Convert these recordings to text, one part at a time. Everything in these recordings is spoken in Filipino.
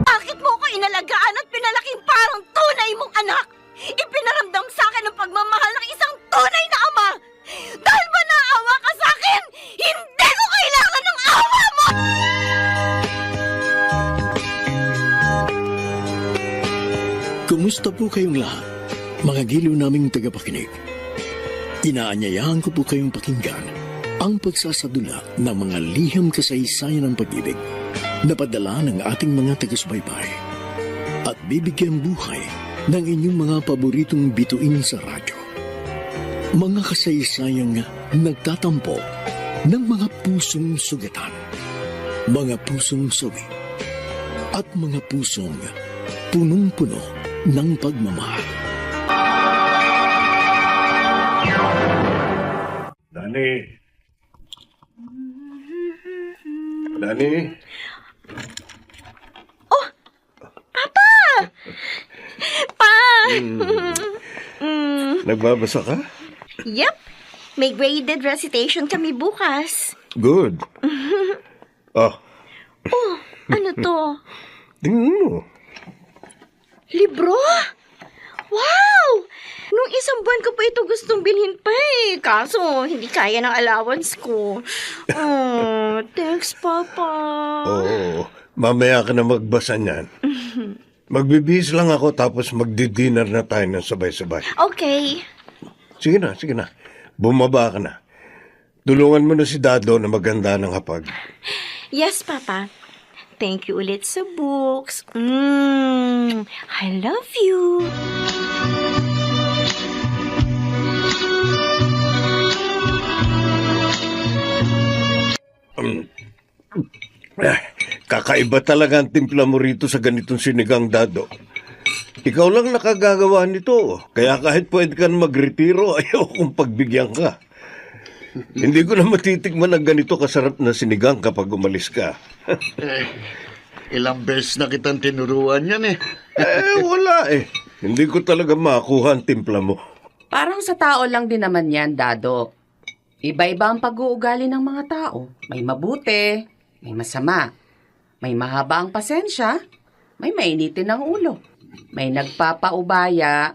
Bakit mo ko inalagaan at pinalaking parang tunay mong anak? Ipinaramdam sa akin ang pagmamahal ng isang tunay na ama! Dahil ba naawa ka sa akin? Hindi ko kailangan ng awa mo! Kumusta po kayong lahat, mga giliw naming tagapakinig? Inaanyayahan ko po kayong pakinggan ang pagsasadula ng mga liham kasaysayan ng pag-ibig na padala ng ating mga taga-subaybay at bibigyan buhay ng inyong mga paboritong bituin sa radyo. Mga kasaysayang nagtatampo ng mga pusong sugatan, mga pusong sawi, at mga pusong punong-puno ng pagmamahal. Dani. Dani. Oh! Papa! Pa! Nagbabasa ka? Yep. May graded recitation kami bukas. Good. Oh, Oh, ano to? tingnan mo. Libro? Wow! Nung isang buwan ko pa ito gustong bilhin pa eh. Kaso, hindi kaya ng allowance ko. Oh, thanks, Papa. Oo, mamaya ka na magbasa niyan. Magbibihis lang ako tapos magdi-dinner na tayo ng sabay-sabay. Okay. Sige na. Bumaba ka na. Tulungan mo na si Dado na maganda ng hapag. Yes, Papa. Thank you ulit sa books. I love you. Kakaiba talaga ang timpla mo rito sa ganitong sinigang, Dado. Ikaw lang nakagagawa nito. Kaya kahit pwede ka na magretiro, ayaw kong pagbigyan ka. Hindi ko na matitikman ang ganito kasarap na sinigang kapag umalis ka. Ilang beses na kitang tinuruan yan eh. Wala eh. Hindi ko talaga makuha ang timpla mo. Parang sa tao lang din naman yan, Dado. Iba-iba ang pag-uugali ng mga tao. May mabuti, may masama. May mahaba ang pasensya, may mainitin ang ulo. May nagpapaubaya,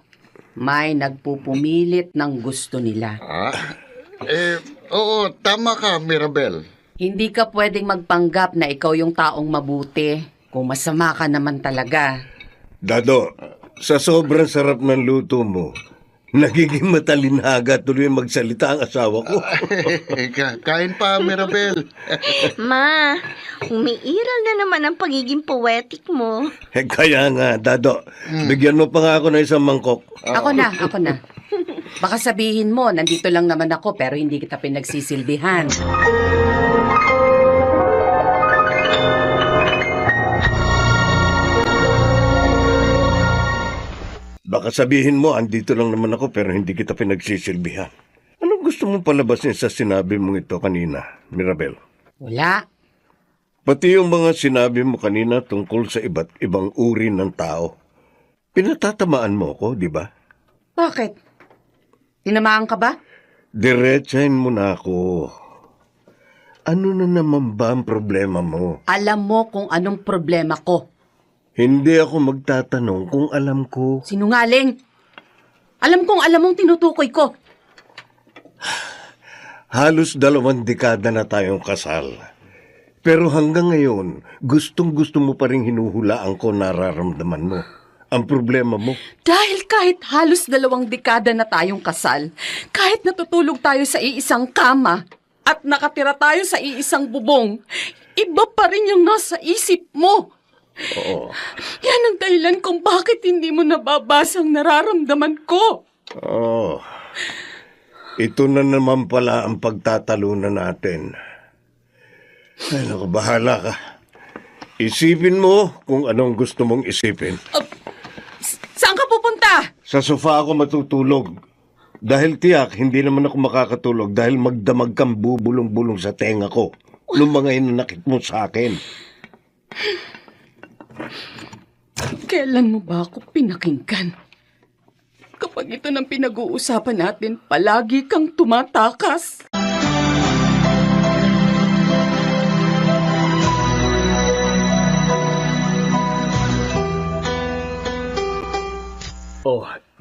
may nagpupumilit ng gusto nila. Oo, tama ka, Mirabel. Hindi ka pwedeng magpanggap na ikaw yung taong mabuti kung masama ka naman talaga. Dado, sa sobrang sarap ng luto mo, nagiging matalinhaga tuloy magsalita ang asawa ko. Kain pa, Mirabel. Ma, umiiral na naman ang pagiging poetic mo. Kaya nga, Dado, bigyan mo pa nga ako ng isang mangkok. Ako na. Baka sabihin mo, nandito lang naman ako pero hindi kita pinagsisilbihan. Baka sabihin mo, andito lang naman ako pero hindi kita pinagsisilbihan. Anong gusto mong palabasin sa sinabi mong ito kanina, Mirabel? Wala. Pati yung mga sinabi mo kanina tungkol sa iba't ibang uri ng tao. Pinatatamaan mo ko, di ba? Bakit? Tinamaan ka ba? Diretsahin mo na ako. Ano na naman ba ang problema mo? Alam mo kung anong problema ko. Hindi ako magtatanong kung alam ko. Sinungaling! Alam kong alam mong tinutukoy ko. Halos 2 dekada na tayong kasal. Pero hanggang ngayon, gustong-gusto mo pa rin hinuhulaan ko nararamdaman mo. Ang problema mo. Dahil kahit halos 2 dekada na tayong kasal, kahit natutulog tayo sa iisang kama, at nakatira tayo sa iisang bubong, iba pa rin yung nasa isip mo. Oo. Yan ang dahilan kung bakit hindi mo nababasang nararamdaman ko. Oh. Ito na naman pala ang pagtatalunan natin. Ay, naku, bahala ka. Isipin mo kung anong gusto mong isipin. Saan ka pupunta? Sa sofa ako matutulog. Dahil tiyak, hindi naman ako makakatulog dahil magdamag kang bubulong-bulong sa tenga ko nung mga inanakit mo sa akin. Kailan mo ba ako pinakinggan? Kapag ito ng pinag-uusapan natin, palagi kang tumatakas.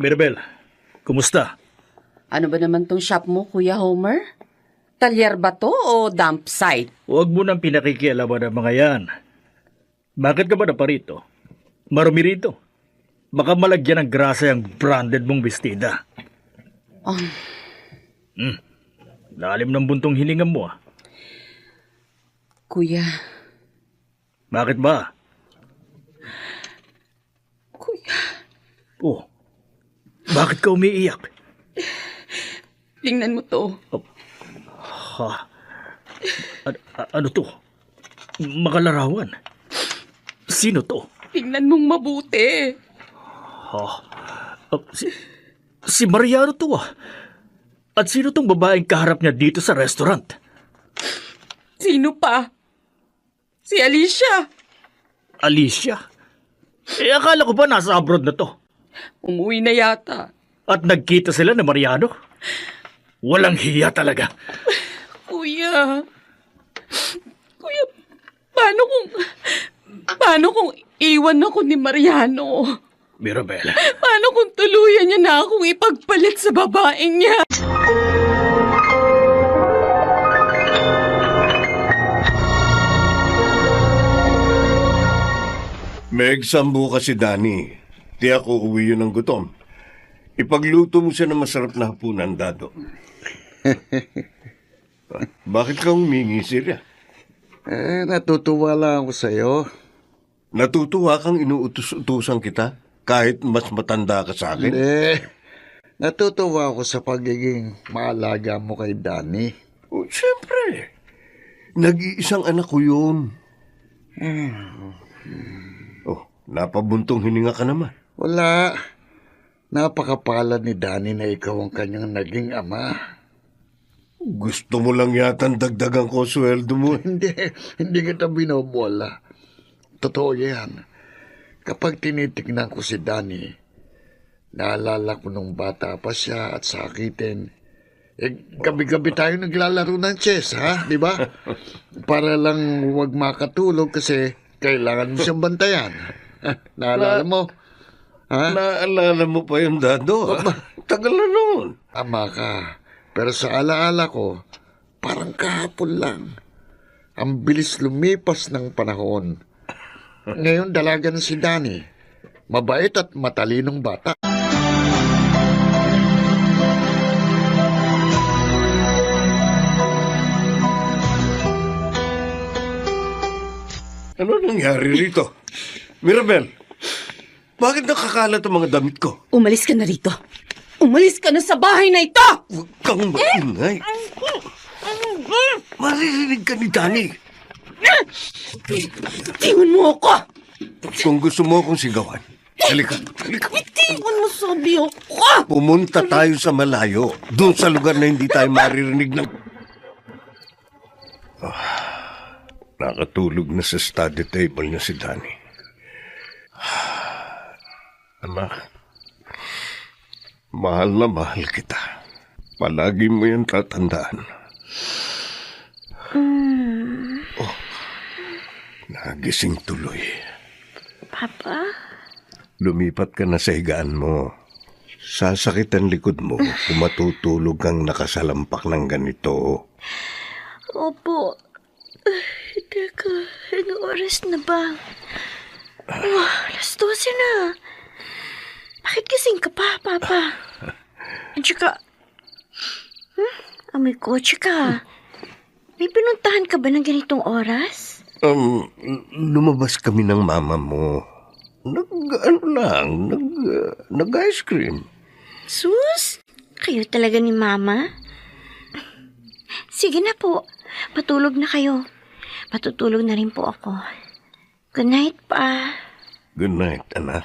Mirabel, kumusta? Ano ba naman tong shop mo, Kuya Homer? Talyer ba to o dump site? Huwag mo nang pinakikialaman ang mga yan. Bakit ka ba na parito? Marumi rito. Baka malagyan ng grasa yung branded mong bestida. Lalim ng buntong hininga mo ah. Kuya, Bakit ba? Kuya, Oh, bakit ka umiiyak? tingnan mo to. Ha? Ano to? Makalarawan. Sino to? Tingnan mong mabuti. Si Mariano to ah. At sino tong babaeng kaharap niya dito sa restaurant? Sino pa? Si Alicia. Alicia? Akala ko ba nasa abroad na to? Umuwi na yata. At nagkita sila ni Mariano? Walang hiya talaga. Kuya, paano kung iwan ako ni Mariano? Mirabel, Paano kung tuluyan niya na akong ipagpalit sa babaeng niya? May exam bukas si Danny. Di ako uwi yun ng gutom. Ipagluto mo siya ng masarap na hapunan, Dado. Bakit ka humingi, Sirya? Natutuwa lang ako sa'yo. Natutuwa kang inuutos-utusan kita kahit mas matanda ka sa akin? Natutuwa ako sa pagiging maalaga mo kay Danny. Oh, siyempre. Nag-iisang anak ko yun. Oh, napabuntong hininga ka naman. Wala. Napakapalad ni Danny na ikaw ang kanyang naging ama. Gusto mo lang yatang dagdagan ko sweldo mo. Hindi kita binobola. Totoo yan. Kapag tinitignan ko si Danny, naalala ko nung bata pa siya at sakitin. Gabi-gabi tayo naglalaro ng chess, ha? Di ba? Para lang huwag makatulog kasi kailangan mo siyang bantayan. Naalala mo? Ha? Naalala mo pa yung Dado, ha? Tagal na noon. Ama ka. Pero sa alaala ko, parang kahapon lang. Ang bilis lumipas ng panahon. Ngayon dalaga na si Danny. Mabait at matalinong bata. Ano nangyari rito? Mirabel, bakit nakakalat ang mga damit ko? Umalis ka na rito. Umalis ka na sa bahay na ito! Huwag kang maingay. Maririnig ka ni Danny. Tingnan mo ako! Kung gusto mo akong sigawan, halika. Tingnan mo sabi ako! Pumunta tayo sa malayo. Doon sa lugar na hindi tayo maririnig ng... Nakatulog na sa study table niya si Danny. Anak, mahal na mahal kita. Palagi mo yan tatandaan. Oh, nagising tuloy. Papa? Lumipat ka na sa higaan mo. Sasakit ang likod mo kung matutulog kang nakasalampak ng ganito. Opo. Teka, anong oras na ba? Alas 12 na. Bakit gising ka pa, Papa? At saka, amoy kotse ka. May pinuntahan ka ba ng ganitong oras? Lumabas kami ng mama mo. Nag-ice cream. Sus, kayo talaga ni Mama? Sige na po, patulog na kayo. Patutulog na rin po ako. Good night, Pa. Good night, anak.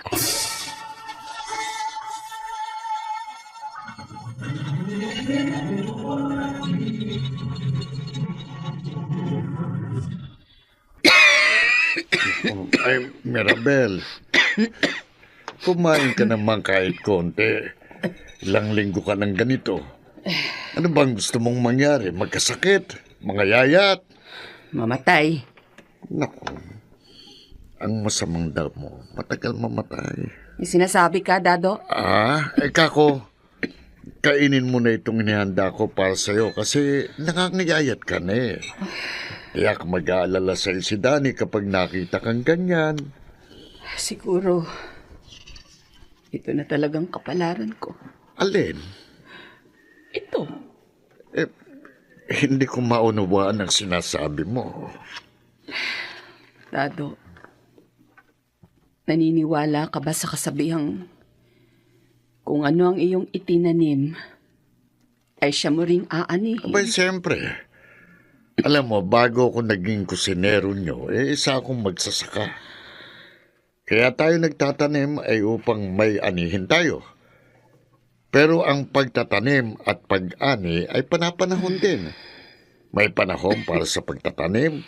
Ay, Mirabel. Kumain ka naman kahit konti. Ilang linggo ka ng ganito. Ano bang gusto mong mangyari? Magkasakit? Mga yayat? Mamatay. Naku. Ang masamang damo, matagal mamatay. May sinasabi ka, Dado? Kako, kainin mo na itong inihanda ko para sa'yo kasi nakangayayat ka na eh. Kaya mag-aalala sa'yo si Danny kapag nakita kang ganyan. Siguro, ito na talagang kapalaran ko. Alin? Ito. Hindi ko maunawaan ang sinasabi mo. Dado, naniniwala ka ba sa kasabihang kung ano ang iyong itinanim, ay siya mo ring aanihin? Abay, siyempre. Alam mo, bago ako naging kusinero nyo, isa akong magsasaka. Kaya tayo nagtatanim ay upang may anihin tayo. Pero ang pagtatanim at pag-ani ay panapanahon din. May panahon para sa pagtatanim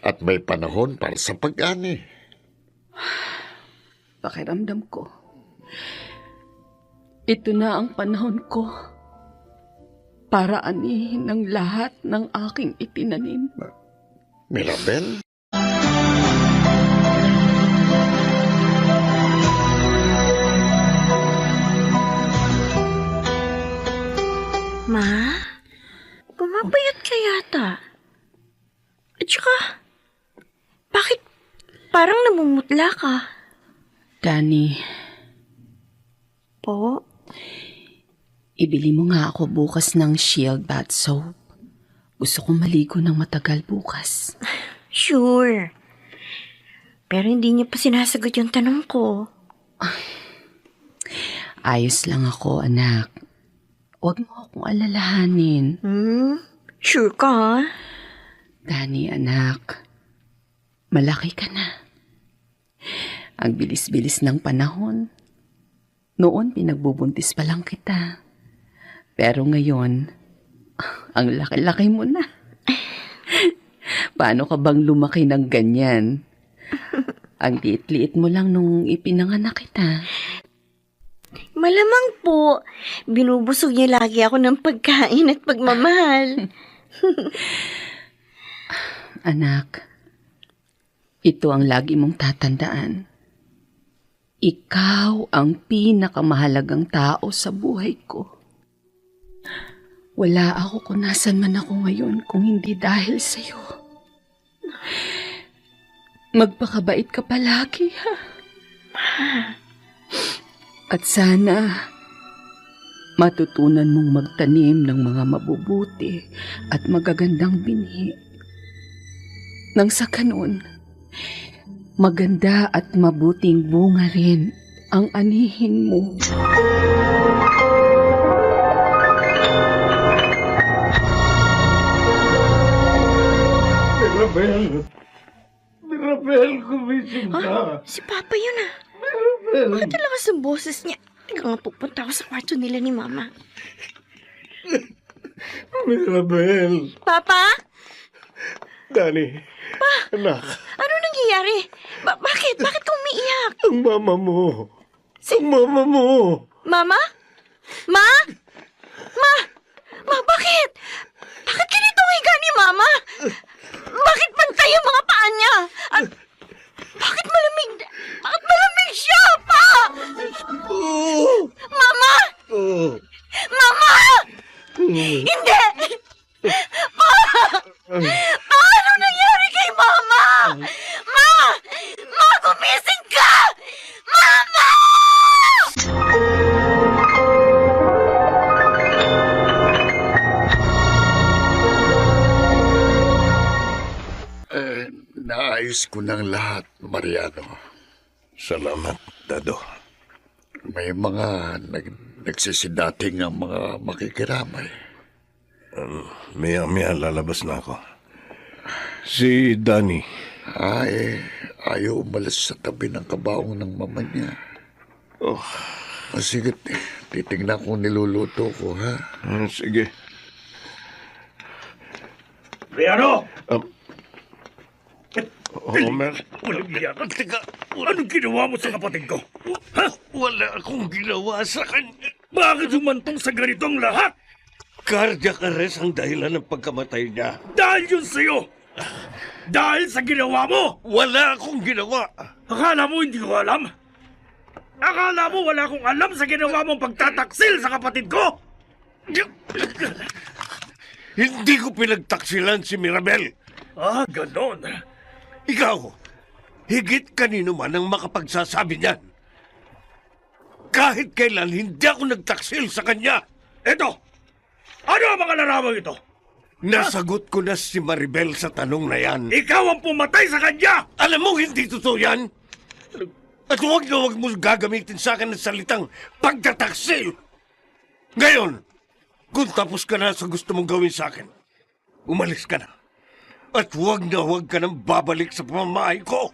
at may panahon para sa pag-ani. Pakiramdam ko, ito na ang panahon ko para anihin ang lahat ng aking itinanim. Mirabel? Ma? Pumapayat ka yata. At saka, bakit parang namumutla ka? Danny, Po? ibili mo nga ako bukas ng Shield bath soap. Gusto kong maligo ng matagal bukas. Sure. Pero hindi niyo pa sinasagot yung tanong ko. Ayos lang ako, anak. Huwag mo akong alalahanin. Sure ka, ha? Danny, anak. Malaki ka na. Ang bilis-bilis ng panahon. Noon, pinagbubuntis pa lang kita. Pero ngayon, ang laki-laki mo na. Paano ka bang lumaki ng ganyan? Ang liit-liit mo lang nung ipinanganak kita. Malamang po. Binubusog niya lagi ako ng pagkain at pagmamahal. Anak, ito ang lagi mong tatandaan. Ikaw ang pinakamahalagang tao sa buhay ko. Wala ako kung nasan man ako ngayon kung hindi dahil sa'yo. Magpakabait ka palagi, ha? At sana matutunan mong magtanim ng mga mabubuti at magagandang binhi. Nang sa kanon, maganda at mabuting bunga rin ang anihin mo. Mirabel, kumising ka. Si Papa yun, ah. Mirabel. Bakit ang lakas ng boses niya? Teka nga, pupunta ako sa kwarto nila ni Mama. Mirabel. Papa? Danny. Anak, Ano nangyayari? Bakit? Bakit ka umiiyak? ang mama mo. Ang mama mo. Mama? Ma? Ma, bakit? Bakit ganito ang higa ni Mama? Bakit pantay ang mga paa niya? At bakit malamig? Bakit malamig siya, Pa? Oh. Mama! Oh. Mama! Hindi! Pa! Ano nangyari kay Mama? Ma! Ma, gumising ka! Mama! Naayos ko ng lahat, Mariano. Salamat, Dado. May mga nagsisidating ang mga makikiramay. Maya lalabas na ako. Si Danny. Ayaw umalis sa tabi ng kabaong ng mama niya. Oh, Sige, titignan kung niluluto ko, ha? sige. Riano! Homer. Walang iyakan. Teka, anong ginawa mo sa kapatid ko? Ha? Wala akong ginawa sa kanya. Bakit humantong sa ganitong lahat? Cardiac arrest ang dahilan ng pagkamatay niya. Dahil yun sa'yo! Dahil sa ginawa mo! Wala akong ginawa! Akala mo hindi ko alam? Akala mo wala akong alam sa ginawa mong pagtataksil sa kapatid ko? Hindi ko pinagtaksilan si Mirabel. Ah, ganon. Ikaw, higit kanino man ang makapagsasabi niyan. Kahit kailan hindi ako nagtaksil sa kanya. Eto! Ano ang mga larawang ito? Nasagot ko na si Maribel sa tanong na yan. Ikaw ang pumatay sa kanya! Alam mo, hindi totoo yan. At huwag na huwag mo gagamitin sa akin ng salitang pagtataksil. Ngayon, kung tapos ka na sa gusto mong gawin sa akin, umalis ka na. At huwag na huwag ka nang babalik sa pamamahay ko.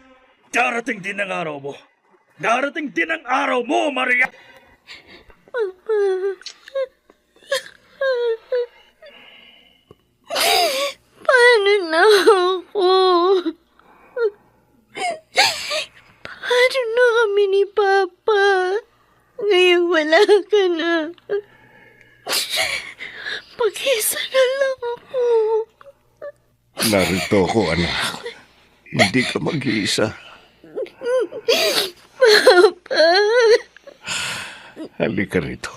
Darating din ang araw mo. Darating din ang araw mo, Maria! Paano na ako? Paano na kami ni Papa? Ngayon wala ka na. Mag-isa na lang ako. Narito ako, anak. Hindi ka mag-iisa. Papa. Halika rito.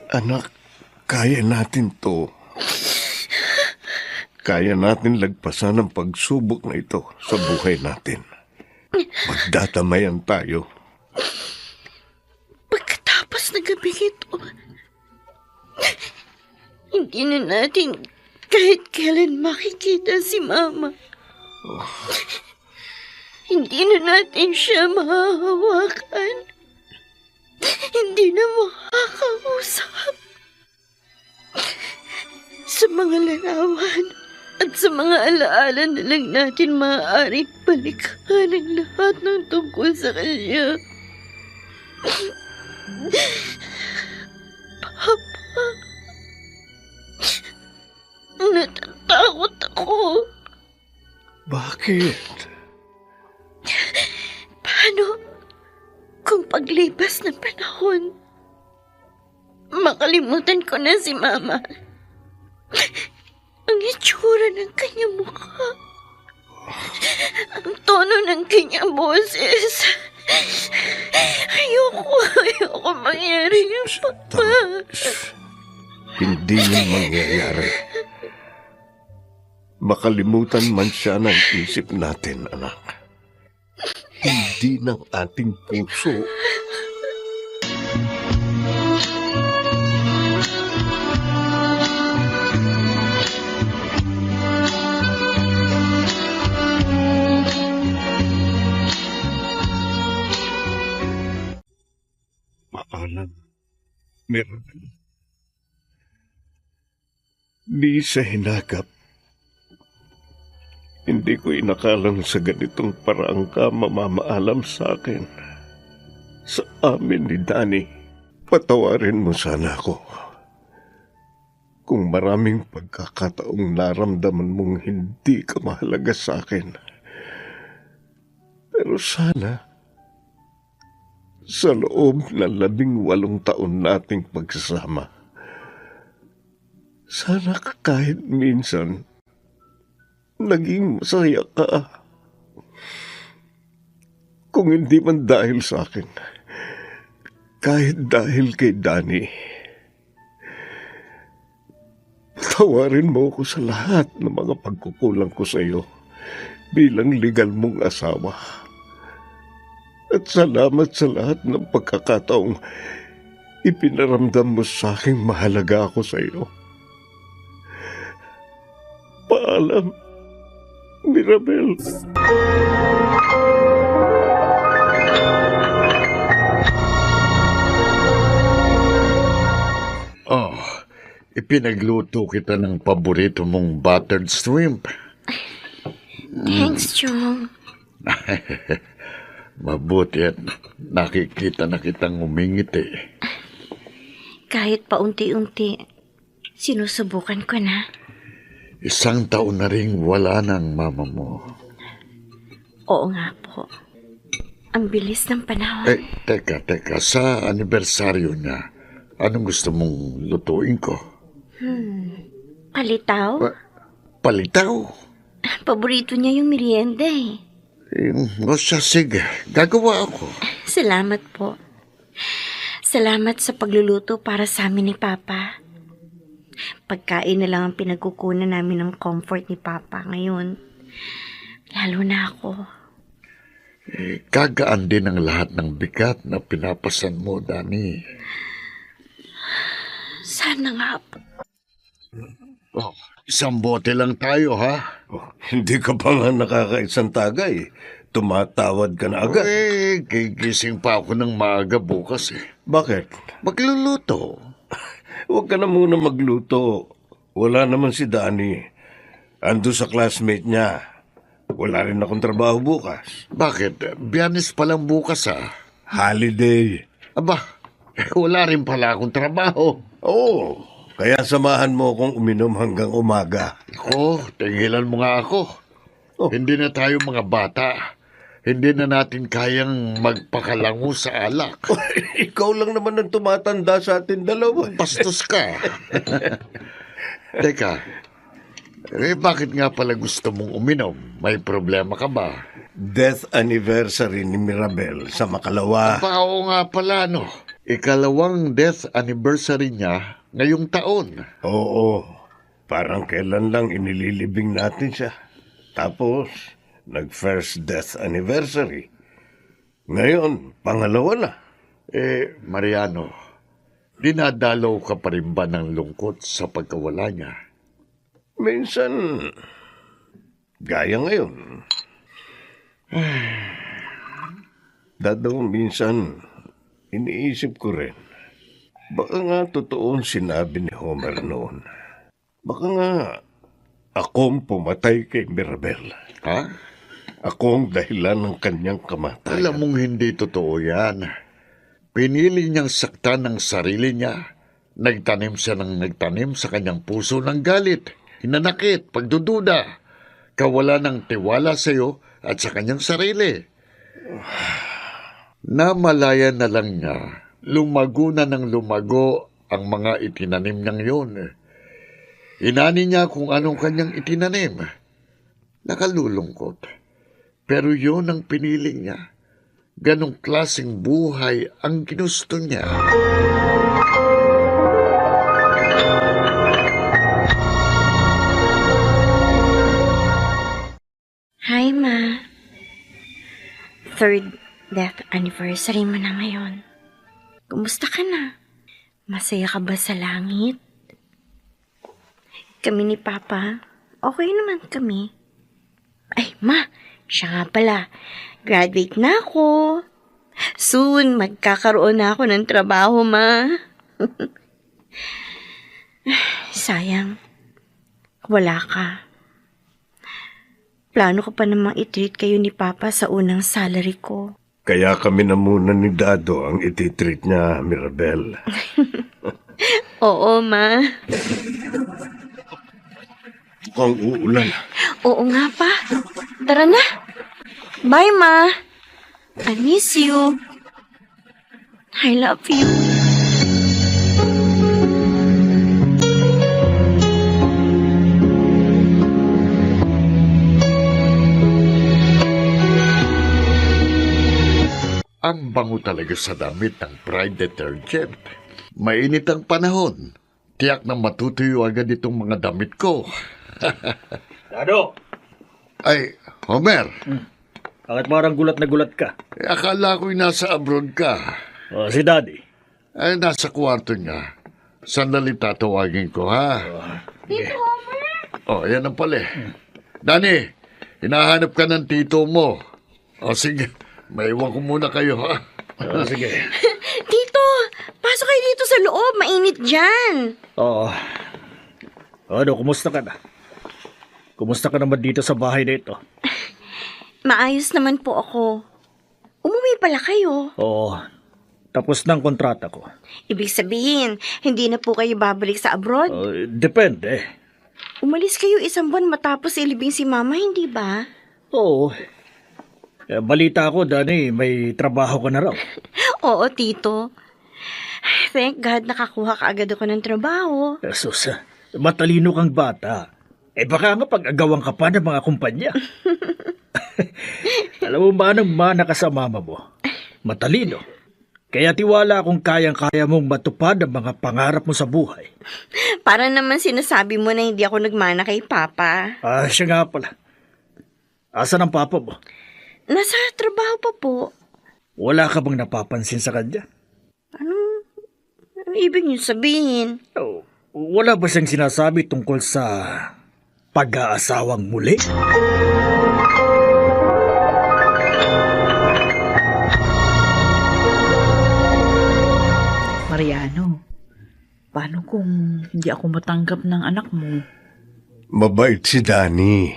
Anak, kaya natin to. Kaya natin lagpasan ang pagsubok na ito sa buhay natin. Magdadamayan tayo. Pagkatapos ng gabing ito, hindi na natin kahit kailan makikita si Mama. Hindi na natin siya mahahawakan. Hindi na makakausap. Sa mga larawan at sa mga alaala na lang natin maaaring balikan ang lahat ng tungkol sa kanya. Papa, natatakot ako. Bakit? Paano kung paglipas ng panahon, makalimutan ko na si Mama? Ang itsura ng kanyang mukha, ang tono ng kanyang boses. Ayoko mangyari yung Papa. Hindi yun mangyayari. Makalimutan man siya ng isip natin, anak. Hindi ng ating puso. Paalam, Mirabel. Di sa hinagap. Hindi ko inakalang sa ganitong paraang ka mamamaalam sa akin. Sa amin ni Danny, patawarin mo sana ako. Kung maraming pagkakataong naramdaman mong hindi ka mahalaga sa akin. Pero sana, sa loob ng 18 taon nating pagsasama, sana kahit minsan, naging masaya ka. Kung hindi man dahil sa akin, kahit dahil kay Danny. Tawarin mo ako sa lahat ng mga pagkukulang ko sa iyo bilang legal mong asawa. At salamat sa lahat ng pagkakataong ipinaramdam mo sa aking mahalaga ako sa iyo. Paalam, Mirabel. Oh, ipinagluto kita ng paborito mong buttered shrimp. Thanks, Chong. Mabuti at nakikita na kitang umingiti. Kahit paunti-unti, sinusubukan ko na. 1 taon na ring wala ng mama mo. Oo nga po. Ang bilis ng panahon. Teka. Sa anibersaryo niya, anong gusto mong lutuin ko? Palitaw? Palitaw? Paborito niya yung merienda eh. O siya, sige. Gagawa ako. Salamat po. Salamat sa pagluluto para sa amin ni Papa. Pagkain na lang ang pinagkukunan namin ng comfort ni Papa ngayon. Lalo na ako. Gagaan din ang lahat ng bigat na pinapasan mo, Dani. Sana nga po. Oh, isang bote lang tayo, ha? Oh, hindi ka pa nga nakakaisang tagay. Tumatawad ka na agad. Gigising pa ako ng maaga bukas eh. Bakit? Magluluto. Huwag ka na muna magluto. Wala naman si Danny. Ando sa classmate niya. Wala rin akong trabaho bukas. Bakit? Biyernes pa lang bukas, Holiday. Aba, wala rin pala akong trabaho. Oo. Kaya samahan mo akong uminom hanggang umaga. Tingilan mo nga ako. Hindi na tayo mga bata. Hindi na natin kayang magpakalango sa alak. Ikaw lang naman ang tumatanda sa atin dalawa. Bastos ka. Teka, bakit nga pala gusto mong uminom? May problema ka ba? Death anniversary ni Mirabel sa Makalawa. Oo nga pala, no. Ikalawang death anniversary niya ngayong taon. Oo. Parang kailan lang inililibing natin siya. Tapos, nag-first death anniversary. Ngayon, pangalawa na. Mariano, dinadalaw ka pa rin ba ng lungkot sa pagkawala niya? Minsan, gaya ngayon. Dadaw, minsan, iniisip ko rin. Baka nga totoo ang sinabi ni Homer noon. Baka nga akong pumatay kay Mirabel. Ha? Ako ang dahilan ng kanyang kamatayan. Alam mong hindi totoo yan. Pinili niyang saktan ng sarili niya. Nagtanim siya ng nagtanim sa kanyang puso ng galit, hinanakit, pagdududa, kawala ng tiwala sa iyo at sa kanyang sarili. Namalayan na lang niya, lumago na ng lumago ang mga itinanim niyang yun. Inani niya kung anong kanyang itinanim. Nakalulungkot. Pero yun ang pinili niya. Ganong klaseng buhay ang ginusto niya. Hi, Ma. Third death anniversary mo na ngayon. Kumusta ka na? Masaya ka ba sa langit? Kami ni Papa, okay naman kami. Ay, Ma, siya nga pala. Graduate na ako. Soon, magkakaroon na ako ng trabaho, Ma. Sayang, wala ka. Plano ko pa namang i-treat kayo ni Papa sa unang salary ko. Kaya kami na muna ni Dado ang ititreat niya, Mirabel. Oo, Ma. Mukhang uulan. Oo nga pa. Tara na. Bye, Ma. I miss you. I love you. Ang bango talaga sa damit ng Pride detergent. Mainit ang panahon. Tiyak na matutuyo agad itong mga damit ko. Dado, Ay, Homer, bakit parang gulat na gulat ka? akala ko'y nasa abroad ka. O, si Daddy. Ay, nasa kwarto niya. Sandali tatawagin ko, ha? Yan ang pala. Dani, hinahanap ka ng tito mo. Sige, maiwan ko muna kayo, ha? O, sige. Tito, pasok kayo dito sa loob. Mainit dyan. Oo. Ano, kumusta ka na? Kumusta ka naman dito sa bahay na ito? Maayos naman po ako. Umuwi pala kayo. Oo. Tapos na ang kontrata ko. Ibig sabihin, hindi na po kayo babalik sa abroad? Depende. Umalis kayo 1 buwan matapos ilibing si Mama, hindi ba? Oo. Balita ko, Dani, may trabaho ka na raw. Oo, Tito. Thank God nakakuha ka agad ako ng trabaho. Sus, Matalino kang bata. Baka nga pag-agawan ka pa ng mga kumpanya. Alam mo ba nang mana ka sa mama mo? Matalino. Kaya tiwala akong kayang-kaya mong matupad ang mga pangarap mo sa buhay. Para naman sinasabi mo na hindi ako nagmana kay Papa. Siya nga pala. Asan ang papa mo? Nasa trabaho pa po. Wala ka bang napapansin sa kanya? Ano ibig niyo sabihin? Wala ba siyang sinasabi tungkol sa pag-aasawang muli? Mariano, paano kung hindi ako matanggap ng anak mo? Mabait si Danny.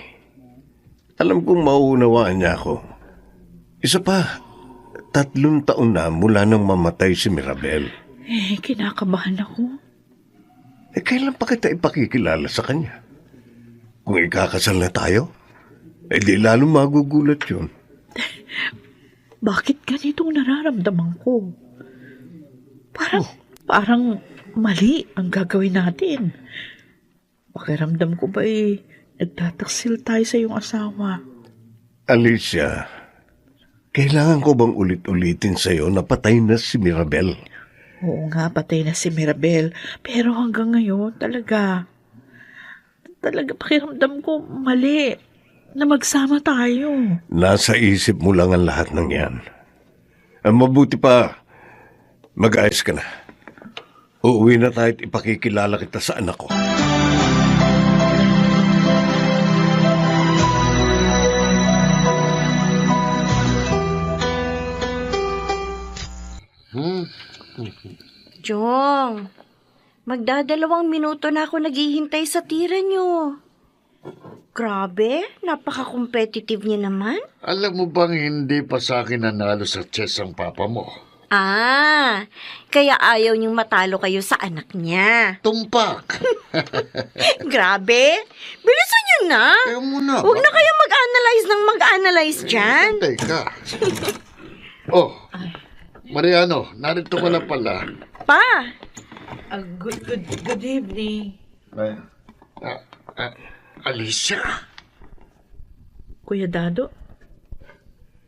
Alam kong mauunawaan niya ako. Isa pa, 3 taon na mula nang mamatay si Mirabel. Kinakabahan ako. Kailan pa kita ipakikilala sa kanya? Kung ikakasal na tayo, di lalo magugulat yun. Bakit ganitong nararamdaman ko? Parang mali ang gagawin natin. Pakiramdam ko ba nagtataksil tayo sa iyong asawa? Alicia, kailangan ko bang ulit-ulitin sa'yo na patay na si Mirabel? Oo nga, patay na si Mirabel. Pero hanggang ngayon, talaga pakiramdam ko mali na magsama tayo. Nasa isip mo lang ang lahat ng yan. Ang mabuti pa, mag-ayos ka na. Uuwi na tayo at ipakikilala kita sa anak ko. Jong, magdadalawang minuto na ako naghihintay sa tira niyo. Grabe, napaka-competitive niya naman. Alam mo bang hindi pa sa akin nanalo sa chess ang papa mo? Kaya ayaw niyong matalo kayo sa anak niya. Tumpak! Grabe, bilisan niyo na. Kaya muna. Huwag na kayo mag-analyze ng mag-analyze dyan. Teka. Oh, Mariano, narito ka na pala. Pa, Good evening. Alicia? Kuya Dado,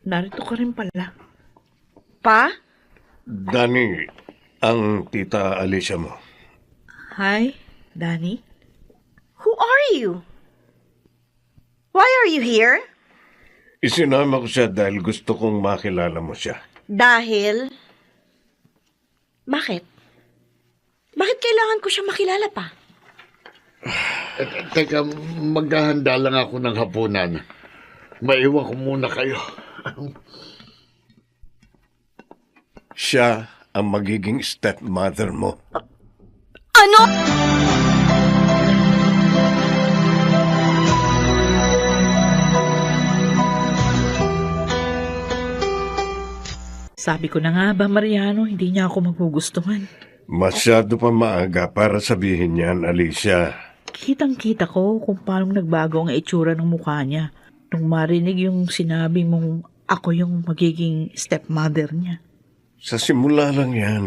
narito ka rin pala. Pa, Danny, ang tita Alicia mo. Hi, Danny. who are you? Why are you here? Isinama ko siya dahil gusto kong makilala mo siya. Dahil? Bakit? Bakit kailangan ko siya makilala pa? Teka, maghahanda lang ako ng hapunan. Maiwan ko muna kayo. Siya ang magiging stepmother mo. Ano? Sabi ko na nga ba, Mariano, hindi niya ako magugustuhan. Masyado pa maaga para sabihin yan, Alicia. Kitang-kita ko kung paano nagbago ang itsura ng mukha niya nung marinig yung sinabi mong ako yung magiging stepmother niya. Sa simula lang yan.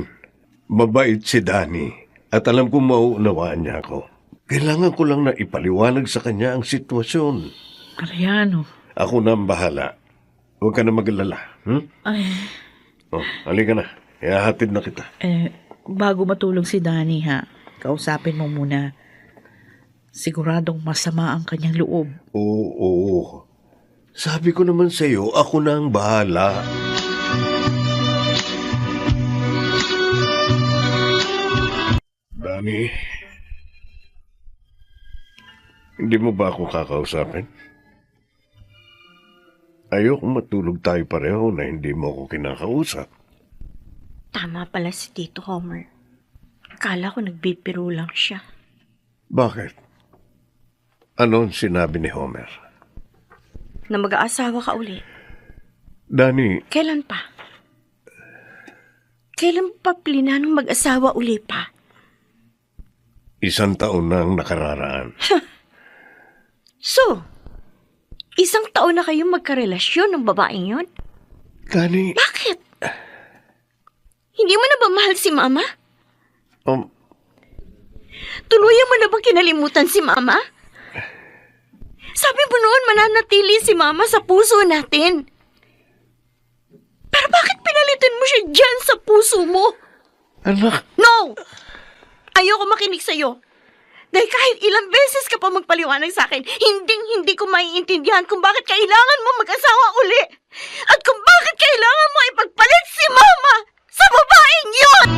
Mabait si Danny at alam kong mauunawaan niya ako. Kailangan ko lang na ipaliwanag sa kanya ang sitwasyon. Mariano. Ako na ang bahala. Huwag ka na mag-alala. Ay, Halika na. Ihahatid na kita. bago matulog si Danny ha, kausapin mo muna. Siguradong masama ang kanyang loob. Oo. Sabi ko naman sa'yo, ako na ang bahala. Danny, hindi mo ba ako kakausapin? Ayokong matulog tayo pareho na hindi mo ako kinakausap. Tama pala si Tito Homer. Akala ko nagbibiro lang siya. Bakit? Ano ang sinabi ni Homer? Na mag-aasawa ka uli. Danny, Kailan pa? Kailan pa plinanong mag-asawa uli pa? 1 taon na ang nakararaan. So, 1 taon na kayong magkarelasyon ng babaeng yon? Danny, Bakit? Hindi mo na ba mahal si Mama? Tuluyan mo na bang kinalimutan si Mama? Sabi mo noon mananatili si Mama sa puso natin. Pero bakit pinalitan mo siya dyan sa puso mo? Anak, No! Ayoko makinig sa'yo. Dahil kahit ilang beses ka pa magpaliwanag sa akin, hindi ko maiintindihan kung bakit kailangan mo mag-asawa uli. At kung bakit kailangan mo ipagpalit si Mama sa babaeng yun!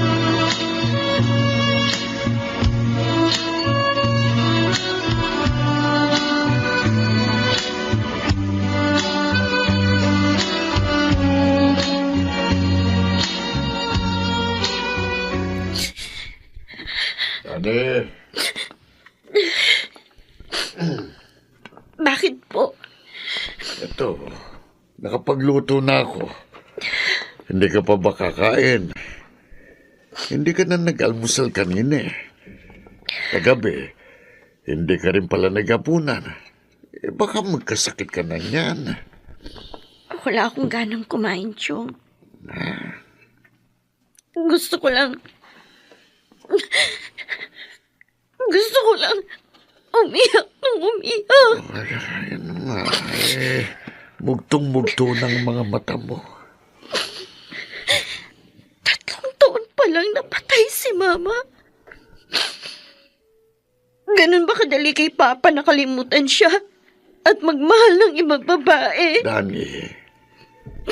Dani, Bakit po? ito, nakapagluto na ako. Hindi ka pa ba kakain? Hindi ka na nag-almusal kanina eh. Kagabi, hindi ka rin pala naghapunan. Baka magkasakit ka na yan. Wala akong ganang kumain, Chong. Gusto ko lang umiyak ng umiyak. Ayan nga, mugtong-mugto ng mga mata mo. 3 taon pa lang napatay si Mama. Ganun ba kadali kay Papa nakalimutan siya at magmahal ng ibang babae? Dani,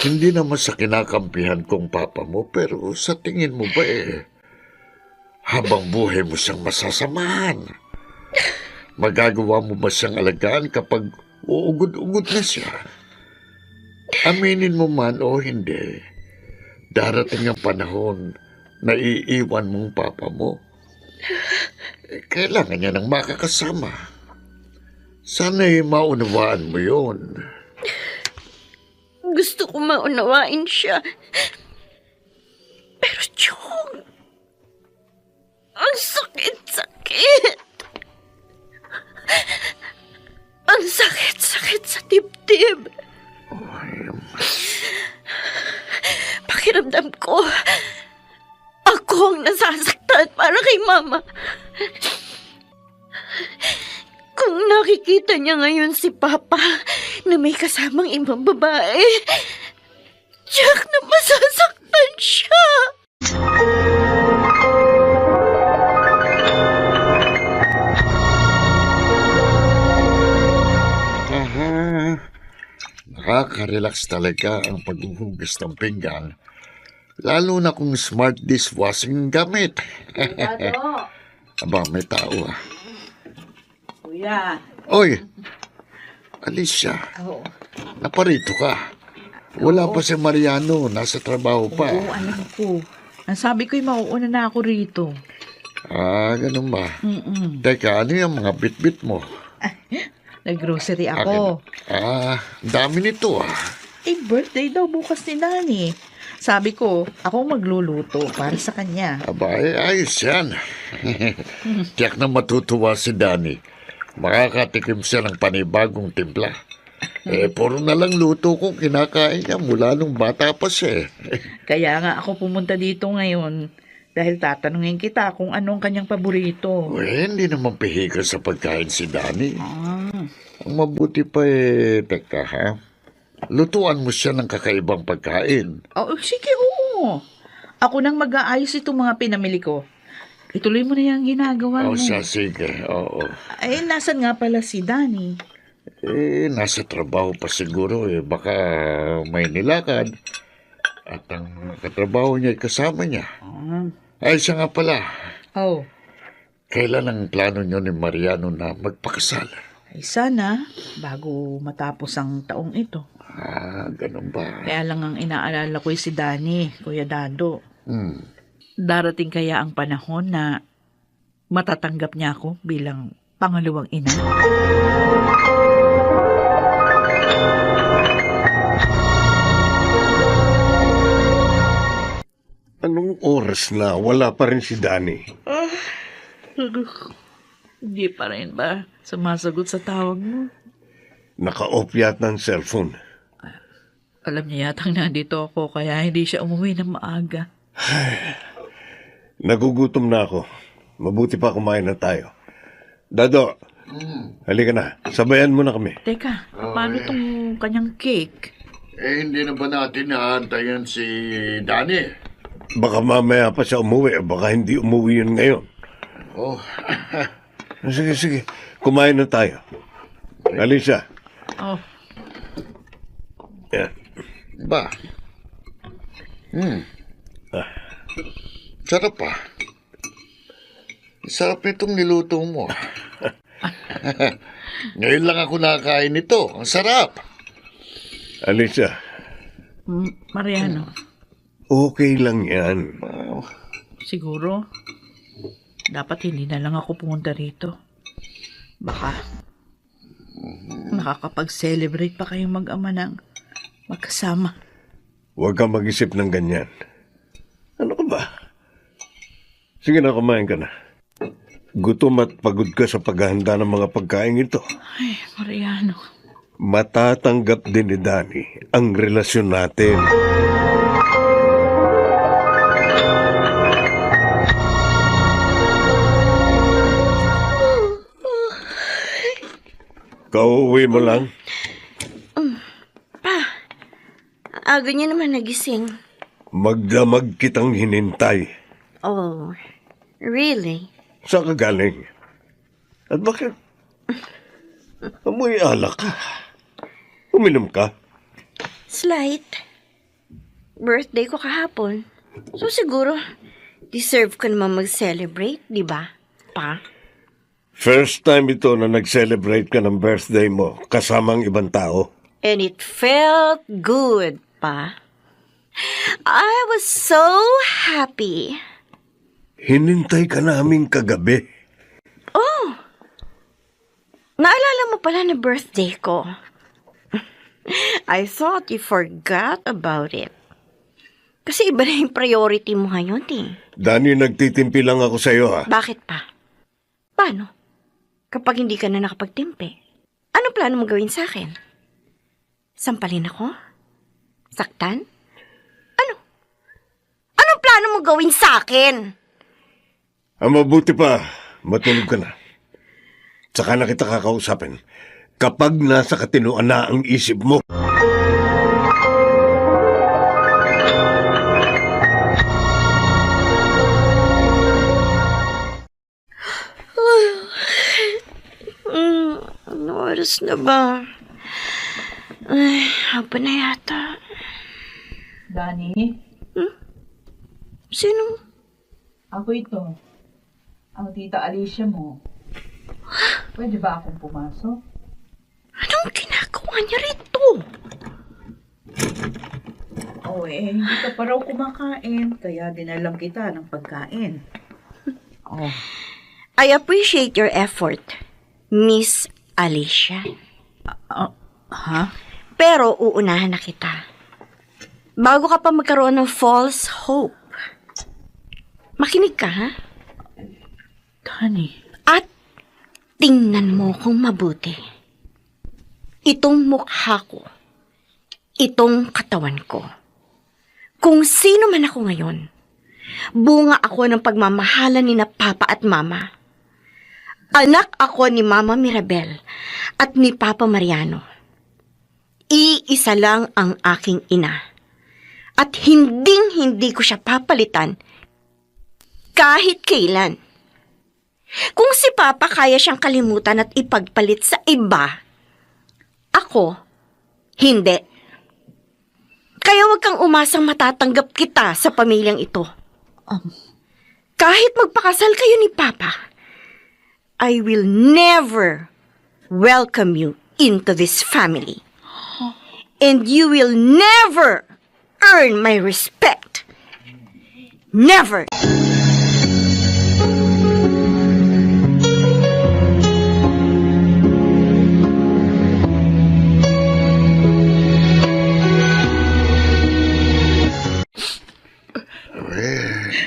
hindi naman sa kinakampihan kong papa mo, pero sa tingin mo ba habang buhay mo siyang masasamahan? Magagawa mo ba siyang alagaan kapag uugod-ugod na siya? Aminin mo man o hindi, darating ang panahon na iiwan mong papa mo. Kailangan niya ng makakasama. Sana'y maunawaan mo yun. Gusto ko maunawain siya. Pero Chong, ang sakit-sakit. Ang sakit-sakit sa dibdib. Pakiramdam ko, ako ang nasasaktan para kay Mama. Kung nakikita niya ngayon si Papa na may kasamang ibang babae, tiyak na masasaktan siya. Nakaka-relax talaga ang paghuhugas ng pinggan. Lalo na kung smart dishwashing gamit. Aba, may tao ah. Kuya. Oy! Alicia, Oo. naparito ka. Wala pa si Mariano, nasa trabaho pa. Oo, alam ko. Ang sabi ko'y mauuna na ako rito. Ah, ganun ba? Mm-mm. Teka, ano yung mga bit-bit mo? Nag-grocery ako. Ah, dami nito ah. Birthday daw bukas ni Nani. Sabi ko, ako magluluto para sa kanya. Aba, ayos yan. Tiyak na matutuwa si Danny. Makakatikim siya ng panibagong timpla. Puro na lang luto kong kinakain niya mula nung bata pa siya. Kaya nga ako pumunta dito ngayon dahil tatanungin kita kung anong kanyang paborito. Hindi naman pihiga sa pagkain si Danny. Ah, Ang mabuti pa teka ha, lutuan mo siya ng kakaibang pagkain. oh, sige, oo. Ako nang mag-aayos itong mga pinamili ko. Ituloy mo na yung ginagawa mo. Sige, oo. Ay, nasan nga pala si Danny? Nasa trabaho pa siguro baka may nilakad. At ang katrabaho niya ay kasama niya. Ay, siya nga pala. Oh, Kailan ang plano niyo ni Mariano na magpakasal? ay sana, bago matapos ang taong ito. Ah, ganun ba? Kaya lang ang inaalala ko si Danny, Kuya Dado. Hmm. Darating kaya ang panahon na matatanggap niya ako bilang pangalawang ina? anong oras na wala pa rin si Danny? Hindi pa rin ba sumasagot sa tawag mo? Naka-off yata ng cellphone. Alam niya yatang nandito ako kaya hindi siya umuwi ng maaga. Nagugutom na ako. Mabuti pa kumain na tayo. Dado, halika na. Sabayan mo na kami. Teka, paano tong kanyang cake? Hindi na ba natin naantayan si Danny? Baka mamaya pa siya umuwi. Baka hindi umuwi yun ngayon. Oh, Sige. Kumain na tayo. Alicia. Oh, Yan. ba? Sarap pa. Sarap nitong niluto mo. Ngayon lang ako nakakain nito. Ang sarap. Alicia, Mariano, okay lang yan. siguro, dapat hindi na lang ako pumunta rito. Baka, nakakapag-celebrate pa kayong mag-ama ng magkasama. Huwag kang mag-isip ng ganyan. Ano ka ba? Sige na, kumain ka na. Gutom at pagod ka sa paghahanda ng mga pagkain ito. Ay, Mariano. Matatanggap din ni Danny ang relasyon natin. Kauwi mo lang? Aga niya naman nagising. Magdamag kitang hinintay. Oh, really? Saan ka galing? At bakit? Amoy alak ka. Uminom ka? Slight. Birthday ko kahapon. So siguro, deserve ko naman mag-celebrate, di ba? Pa? First time ito na nag-celebrate ka ng birthday mo kasamang ibang tao. And it felt good, pa. I was so happy. Hinintay ka namin kagabi. Oh! Naalala mo pala na birthday ko. I thought you forgot about it. Kasi iba na yung priority mo ngayon, eh. Danny, nagtitimpi lang ako sa'yo, ha? Bakit pa? Paano? Kapag hindi ka na nakapagtimpi, ano plano mo gawin sa akin? Sampalin ako? Saktan? Ano? Anong plano mo gawin sa akin? Ang mabuti pa, matulog ka na. Tsaka na kita kakausapin kapag nasa katinuan na ang isip mo. Ano oras na ba? Ay, haba na yata. Dani, Sino? ako ito. Ang tita Alicia mo. Pwede ba akong pumasok? Anong ginagawa niya rito? Hindi ka pa raw kumakain, kaya dinalang kita ng pagkain. I appreciate your effort, Miss Alicia. Ha? Pero uunahan na kita. Bago ka pa magkaroon ng false hope. Makinig ka, ha? Dani, At tingnan mo kung mabuti. Itong mukha ko. Itong katawan ko. Kung sino man ako ngayon, bunga ako ng pagmamahalan ni na Papa at Mama. Anak ako ni Mama Mirabel at ni Papa Mariano. Iisa lang ang aking ina. At hindi ko siya papalitan kahit kailan. Kung si Papa kaya siyang kalimutan at ipagpalit sa iba, ako, hindi. Kaya huwag kang umasang matatanggap kita sa pamilyang ito. Kahit magpakasal kayo ni Papa, I will never welcome you into this family. And you will never earn my respect. Never!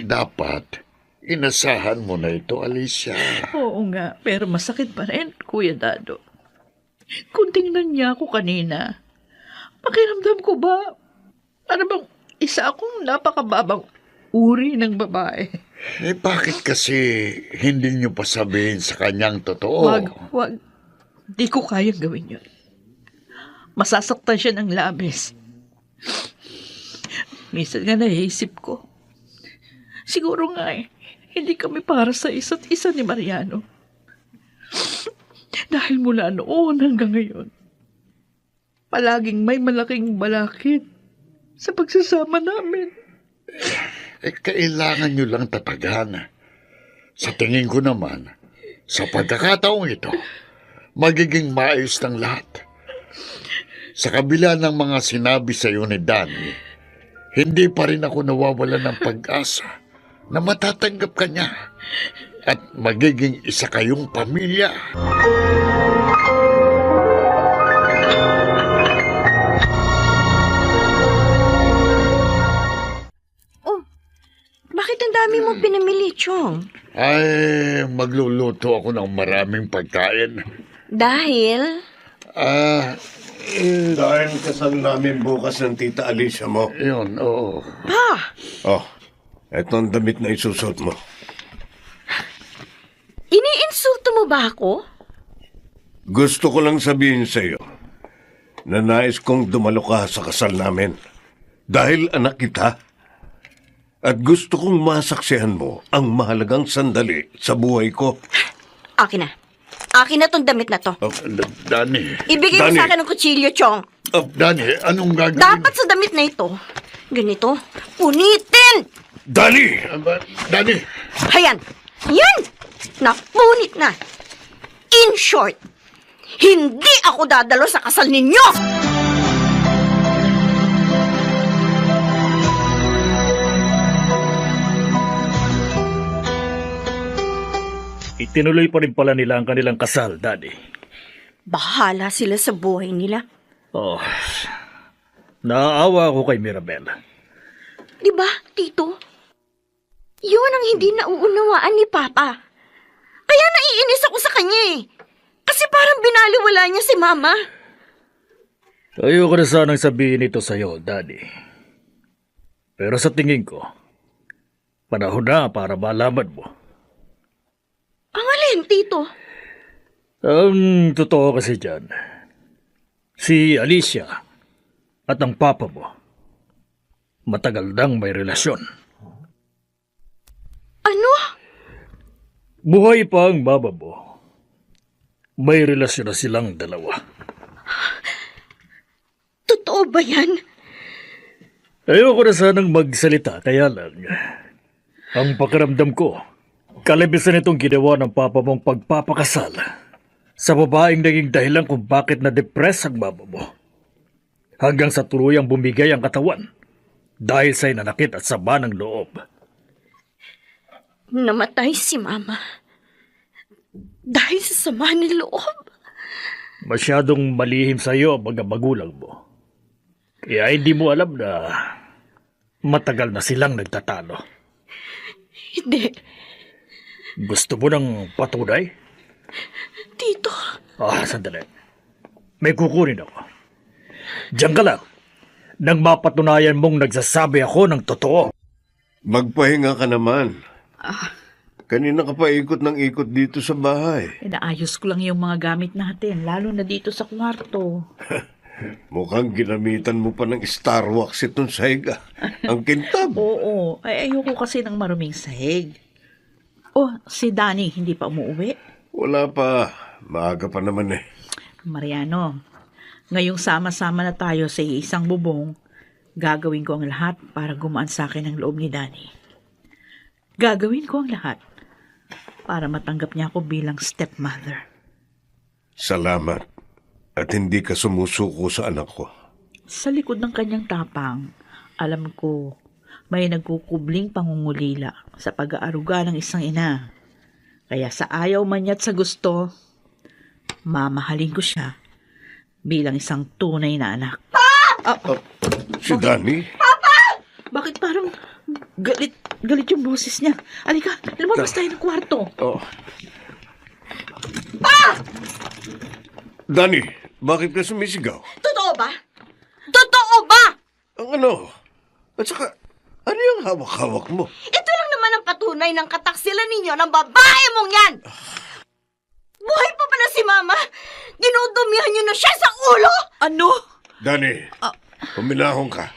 Dapat inasahan mo na ito, Alicia. oo nga, pero masakit pa rin, Kuya Dado. Kung tingnan niya ako kanina, pakiramdam ko ba, ano bang isa akong napakababang uri ng babae? Bakit kasi hindi niyo pa sabihin sa kanyang totoo? Wag. Di ko kayang gawin yun. Masasaktan siya ng labis. Minsan nga naisip ko. Siguro nga hindi kami para sa isa't isa ni Mariano. Dahil mula noon hanggang ngayon, palaging may malaking balakid sa pagsasama namin. Kailangan niyo lang tatagan. Sa tingin ko naman, sa pagkakataong ito, magiging maayos ng lahat. Sa kabila ng mga sinabi sa iyo ni Danny, hindi pa rin ako nawawala ng pag-asa na matatanggap ka niya at magiging isa kayong pamilya. Bakit ang dami mo pinamili, Chong? Ay, magluluto ako ng maraming pagkain. Dahil? Dahil kasal namin bukas ng tita Alicia mo. Yun, oo. Pa! Oh, eto ang damit na isusot mo. Iniinsulto mo ba ako? Gusto ko lang sabihin sa iyo na nais kong dumalo ka sa kasal namin. Dahil anak kita. At gusto kong masaksihan mo ang mahalagang sandali sa buhay ko. Akin na. Akin na tong damit na to. Danny. Ibigay mo Danny. sa akin ng kutsilyo, Chong. Danny, anong gagawin? Dapat sa damit na ito, ganito, punitin! Dali! Danny! Hayan! Yan! Napunit na! In short, hindi ako dadalo sa kasal ninyo! Itinuloy pa rin pala nila ang kanilang kasal, Daddy. Bahala sila sa buhay nila. Oh, naaawa ako kay Mirabel. Di ba, Tito? Yun ang hindi nauunawaan ni Papa. Kaya naiinis ako sa kanya eh. Kasi parang binaliwala niya si Mama. Ayoko na sanang sabihin ito sa'yo, Daddy. Pero sa tingin ko, panahon na para malaman mo. Ang alin, Tito? Ang totoo kasi dyan, si Alicia at ang papa mo, matagal nang may relasyon. Ano? Buhay pa ang baba mo. May relasyon na silang dalawa. Totoo ba yan? Ayoko na sanang magsalita, kaya lang, ang pakiramdam ko, kalabisan itong ginawa ng papa mong pagpapakasal sa babaeng naging dahilan kung bakit na-depress ang mama mo. Hanggang sa tuluyang bumigay ang katawan dahil sa nanakit at sama ng loob. Namatay si Mama. Dahil sa sama ng loob. Masyadong malihim sa iyo ang mga magulang mo. Kaya hindi mo alam na matagal na silang nagtatalo. Hindi. Gusto mo ng patunay? Tito. Sandali. May kukunin ako. Diyan ka lang. Nang mapatunayan mong nagsasabi ako ng totoo. Magpahinga ka naman. Kanina ka pa ikot ng ikot dito sa bahay. Inaayos ko lang yung mga gamit natin, lalo na dito sa kwarto. Mukhang ginamitan mo pa ng Star Wax itong sahig. Ang kintab. Oo, ay ayoko kasi ng maruming sahig. Oh, si Danny hindi pa umuwi? Wala pa. Maaga pa naman eh. Mariano, ngayong sama-sama na tayo sa isang bubong, gagawin ko ang lahat para gumaan sa akin ang loob ni Danny. Gagawin ko ang lahat para matanggap niya ako bilang stepmother. Salamat. At hindi ka sumusuko sa anak ko. Sa likod ng kanyang tapang, alam ko may nagkukubling pangungulila sa pag-aaruga ng isang ina. Kaya sa ayaw man niya at sa gusto, mamahalin ko siya bilang isang tunay na anak. Si Danny? Bakit parang galit yung boses niya? Alika, lumabas tayo ng kwarto. Oh. Danny, bakit ka sumisigaw? Totoo ba? Totoo ba? Ang ano? At saka, ano yung hawak-hawak mo? Ito lang naman ang patunay patunay ng kataksilan ninyo ng babae mong yan! Buhay pa pala si Mama! Dinudumihan niyo na siya sa ulo! Ano? Dani, puminahon ka.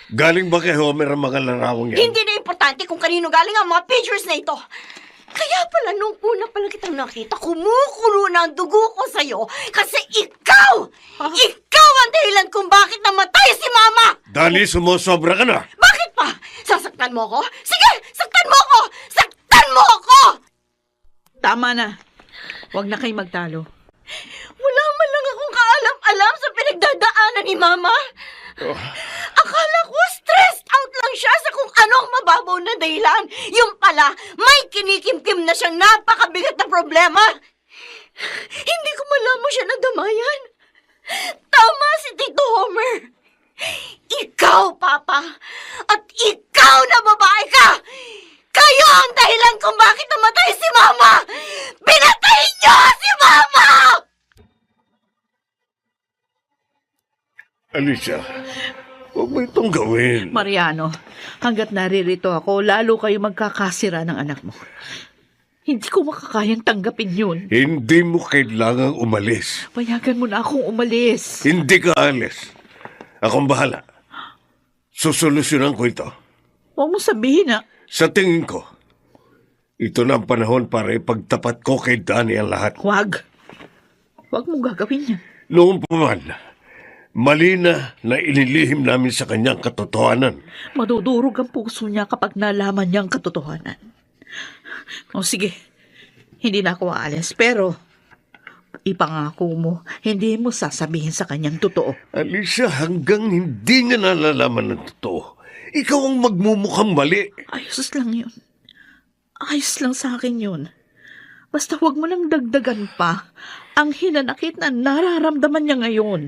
Galing ba kay Homer ang mga larawang yan? Hindi na importante kung kanino galing ang mga pictures na ito. Kaya pala nung una pala kitang nakita, kumukulo na ang dugo ko sa'yo kasi ikaw! Ikaw ang dahilan kung bakit namatay si Mama! Dani, sumusobra ka na. Bakit pa? Sasaktan mo ko? Sige, saktan mo ko! Saktan mo ko! Tama na. Huwag na kayo magtalo. Wala man lang akong kaalam-alam sa pinagdadaanan ni Mama. Akala ko stressed out lang siya sa kung anong mababaw na dahilan. Yung pala, may kinikimkim na siyang napakabigat na problema. Hindi ko malaman siya nadamayan. Tama si Tito Homer. Ikaw, Papa, at ikaw na babae ka. Kayo ang dahilan kung bakit namatay si Mama. Pinatay niyo si Mama! Alicia, huwag mo itong gawin. Mariano, hanggat naririto ako, lalo kayo magkakasira ng anak mo. Hindi ko makakayang tanggapin yun. Hindi mo kailangang umalis. Payagan mo na akong umalis. Hindi ka alis. Akong bahala. Susolusyonan ko ito. Huwag mo sabihin na, Sa tingin ko, ito na ang panahon para ipagtapat ko kay Danny ang lahat. huwag. Huwag mong gagawin yan. Noon pa man, mali na inilihim namin sa kanyang katotohanan. Madudurog ang puso niya kapag nalaman niya ang katotohanan. O sige, hindi na ako aalis, pero ipangako mo, hindi mo sasabihin sa kanyang totoo. Alicia, hanggang hindi niya nalalaman ng totoo, ikaw ang magmumukhang mali. Ayos lang yun. Ayos lang sa akin yun. Basta huwag mo nang dagdagan pa ang hinanakit na nararamdaman niya ngayon.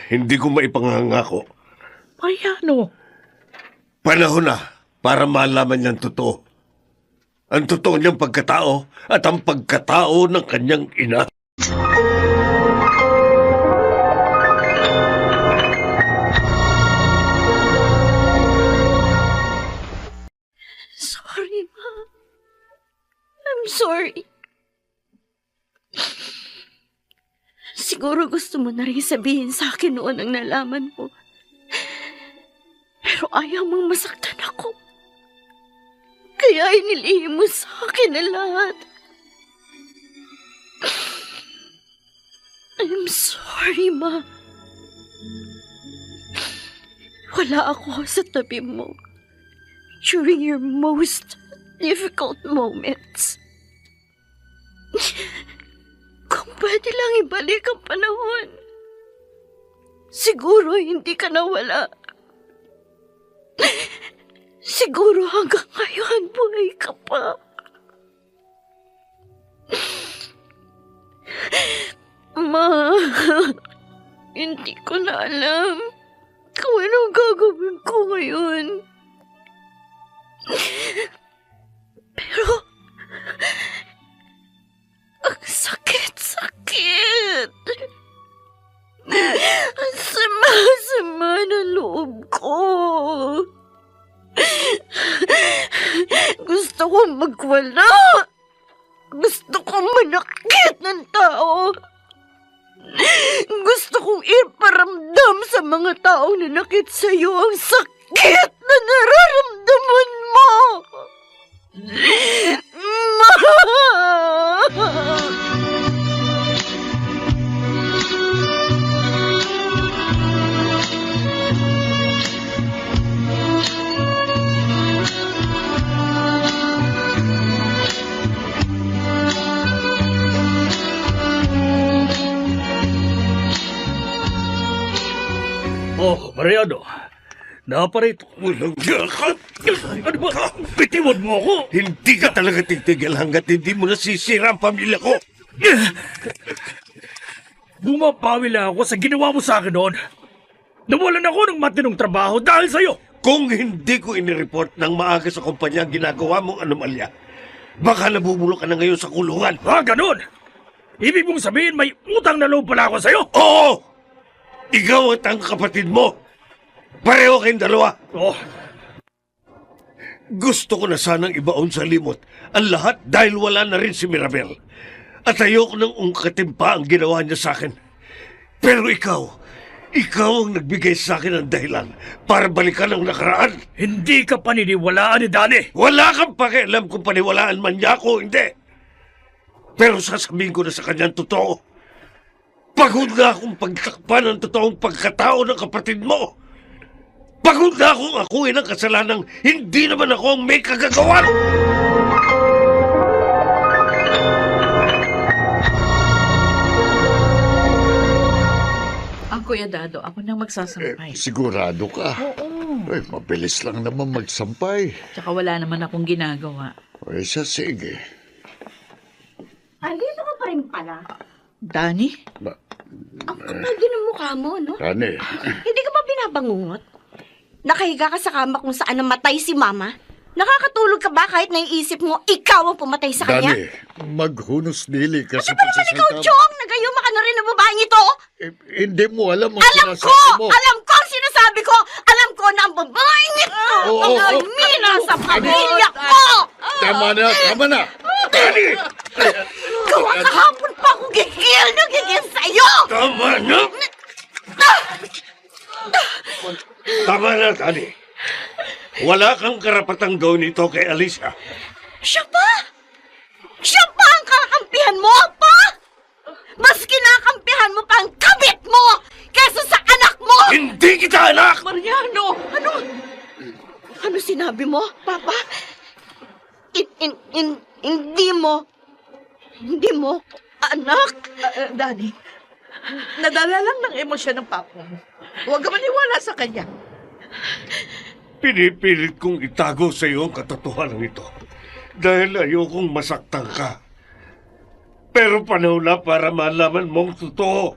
Hindi ko maipangangako. Mariano, Panahon na para malaman niyang totoo. Ang totoo niyang pagkatao at ang pagkatao ng kanyang ina. Sorry, Ma. I'm sorry. Siguro gusto mo na rin sabihin sa akin noon ang nalaman mo. Pero ayaw mong masaktan ako. Kaya inilihim mo sa akin ang lahat. I'm sorry, Ma. Wala ako sa tabi mo during your most difficult moments. Kung pwede lang ibalik ang panahon, siguro hindi ka nawala. Siguro hanggang ngayon buhay ka pa. Ma, hindi ko na alam kung anong gagawin ko ngayon. Pero, ang sakit-sakit. Ang sama-sama ng loob ko. Gusto kong magwala. Gusto kong manakit ng tao. Gusto kong iparamdam sa mga taong nanakit sa'yo ang sakit na nararamdaman mo. Ma! Oh, Mariano, naparito. Walang gaka. Ano ba? Bitiwan mo ako! Hindi ka talaga titigil hanggat hindi mo nasisira ang pamilya ko. Bumapawi lang ako sa ginawa mo sa akin noon. Nawalan ako ng matinong trabaho dahil sa'yo. Kung hindi ko inireport ng maaga sa kumpanya ang ginagawa mong anomalya, baka nabubulok ka na ngayon sa kulungan. Ah, ganun! Ibig mong sabihin may utang na loob pala ako sa'yo? Oo! Ikaw at ang kapatid mo. Pareho kayong dalawa. Oh, Gusto ko na sanang ibaon sa limot ang lahat dahil wala na rin si Mirabel. At ayoko nang ungkatin pa ang ginawa niya sa akin. Pero ikaw ang nagbigay sa akin ng dahilan para balikan ang nakaraan. Hindi ka paniniwalaan ni Danny. Wala kang pakialam kung paniwalaan man niya ako o hindi. Pero sasabihin ko na sa kanyang totoo. Pagod na akong pagtakpan ng totoong pagkatao ng kapatid mo. Pagod na akong akuin ang kasalanang hindi naman ako ang may kagagawan. Ang Kuya Dado, ako nang magsasampay. Sigurado ka? Oo. Ay, mabilis lang naman magsampay. Tsaka wala naman akong ginagawa. Ay, sige. Andito ka pa rin pala. Danny? Ang kapal din ang mukha mo, no? Dani, Hindi ka ba binabangungot? Nakahiga ka sa kama kung saan namatay si Mama? Nakakatulog ka ba kahit naiisip mo ikaw ang pumatay sa kanya? Dani, maghunos dili ka sa Ikaw, pagsasalita. Chong! Nagayuma ka na rin ng babaeng ito! Hindi mo alam ang Alam ko! sinasabi mo. Alam ko ang sinasabi ko! Alam ko na ang babaeng ito! Oo, ang oo. almina sa pamilya ko! Tama na. Dani! Gawa kahapon pa akong gigil sa'yo! Tama na! Tama na, Dani. Wala kang karapatang gawin ito kay Alicia. Siya pa? Siya pa ang kakampihan mo, pa? Mas kinakampihan mo pa ang kabit mo kaysa sa anak mo! Hindi kita anak! Mariano! Ano sinabi mo, Papa? Hindi mo, anak? Danny, nadala lang ng emosyon ng papa mo. Huwag ka maniwala sa kanya. Pinipilit kong itago sa iyo ang katotohanan ito dahil ayokong masaktan ka. Pero panahon na para malaman mong totoo.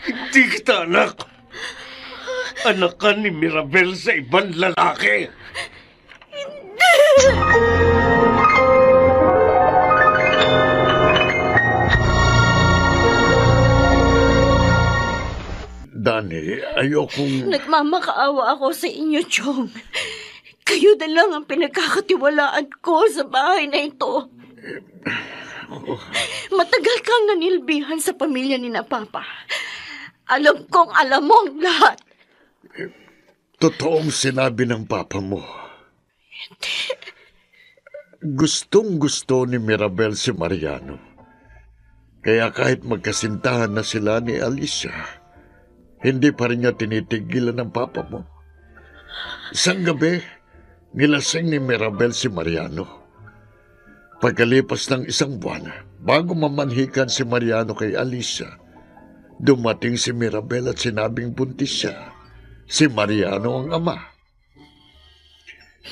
Hindi kita anak. Anak ka ni Mirabel sa ibang lalaki. Dani, ayokong... Nagmamakaawa ako sa inyo, Chong. Kayo na lang ang pinagkakatiwalaan ko sa bahay na ito. Matagal kang nanilbihan sa pamilya ni na Papa. Alam kong alam mo ang lahat. Totoong sinabi ng papa mo. Gustong-gusto ni Mirabel si Mariano. Kaya kahit magkasintahan na sila ni Alicia, hindi pa rin niya tinitigilan ng papa mo. Isang gabi, nilasing ni Mirabel si Mariano. Pagkalipas ng isang buwan, bago mamanhikan si Mariano kay Alicia, dumating si Mirabel at sinabing buntis siya. Si Mariano ang ama.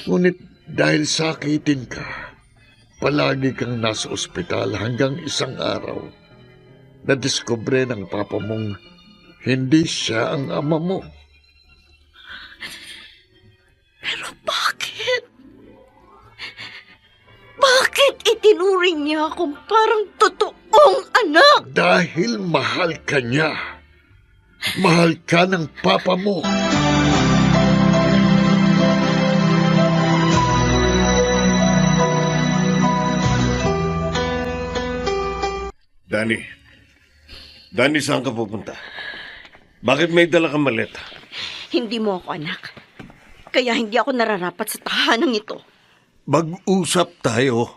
Ngunit dahil sakitin ka, palagi kang nasa ospital hanggang isang araw, nadiskubre ng papa mong hindi siya ang ama mo. Pero bakit? Bakit itinuring niya akong parang totoong anak? Dahil mahal ka niya. Mahal ka ng papa mo. Dani, saan ka pupunta? Bakit may dala kang maleta? Hindi mo ako anak. Kaya hindi ako nararapat sa tahanang ito. Mag-usap tayo.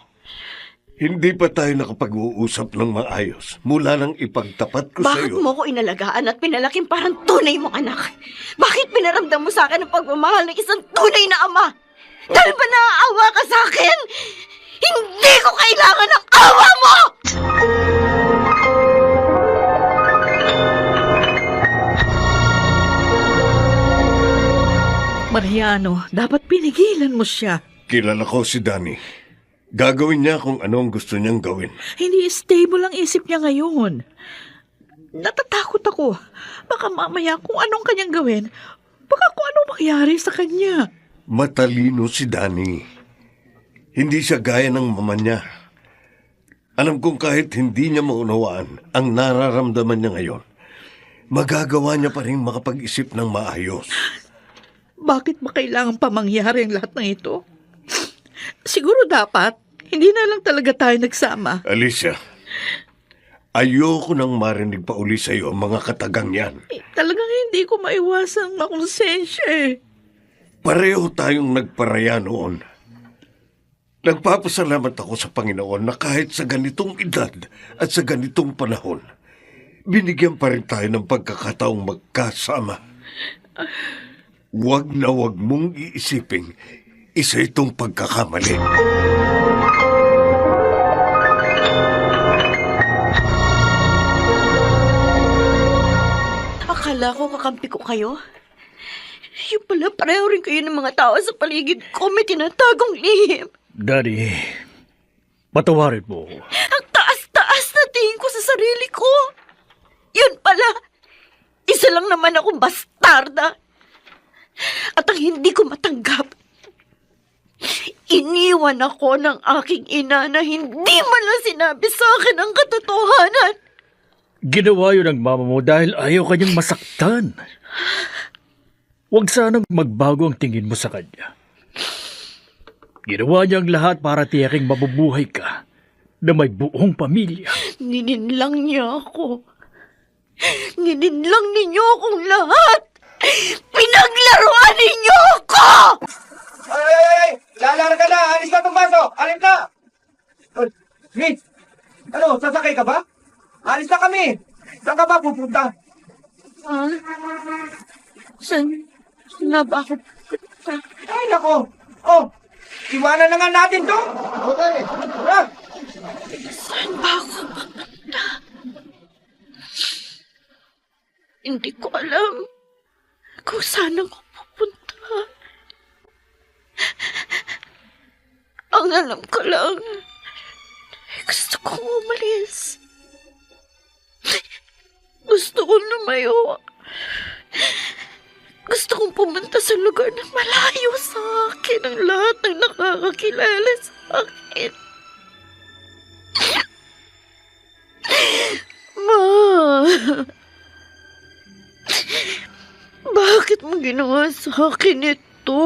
Hindi pa tayo nakapag-uusap ng maayos mula nang ipagtapat ko sa Bakit iyo. mo ko inalagaan at pinalaking parang tunay mong anak? Bakit pinaramdam mo sa akin ang pagmamahal ng isang tunay na ama? Dahil ba naaawa ka sa akin? Hindi ko kailangan ng awa mo! Mariano, dapat pinigilan mo siya. Kilala ko si Danny. Gagawin niya kung ano ang gusto niyang gawin. Hindi stable ang isip niya ngayon. Natatakot ako. Baka mamaya kung anong kanyang gawin, baka kung anong mangyari sa kanya. Matalino si Danny. Hindi siya gaya ng mama niya. Alam kong kahit hindi niya maunawaan ang nararamdaman niya ngayon, magagawa niya pa rin makapag-isip ng maayos. Bakit ba kailangan pa mangyari ang lahat ng ito? Siguro dapat, hindi na lang talaga tayo nagsama. Alicia, ayoko nang marinig pa uli sa'yo ang mga katagang yan. Talagang hindi ko maiwasang makonsensya eh. Pareho tayong nagparaya noon. Nagpapasalamat ako sa Panginoon na kahit sa ganitong edad at sa ganitong panahon, binigyan pa rin tayo ng pagkakataong magkasama. Huwag na huwag mong iisiping isa itong pagkakamali. Akala ko kakampi ko kayo. Yung pala, pareho rin kayo ng mga tao sa paligid ko may tinatagong lihim. Daddy, patawarin mo ako. Ang taas-taas na tingin ko sa sarili ko. Yun pala, isa lang naman akong bastarda. At ang hindi ko matanggap, iniwan ako ng aking ina na hindi man lang sinabi sa akin ang katotohanan. Ginawa yun ng mama mo dahil ayaw kanyang masaktan. Huwag sanang magbago ang tingin mo sa kanya. Ginawa niya ang lahat para tiyaking mabubuhay ka na may buong pamilya. Nininlang niya ako. Nininlang ninyo akong lahat. Pinaglaruan ninyo ako! Ay! Lalar ka na! Alis ka itong baso! Alis ka! Miss! Ano, sasakay ka ba? Alis na kami! Saan ka ba pupunta? Saan na ba ako? Ay, nako! Oh! Iwanan na nga natin to! Okay! Tara! Saan ba ako papunta? Hindi ko alam kung saan ako pupunta. Ang alam ko lang, gusto kong umalis. Gusto kong lumayo. Gusto kong pumunta sa lugar na malayo sa akin ang lahat ng nakakakilala sa akin. Ma, bakit mo ginawa sa akin ito?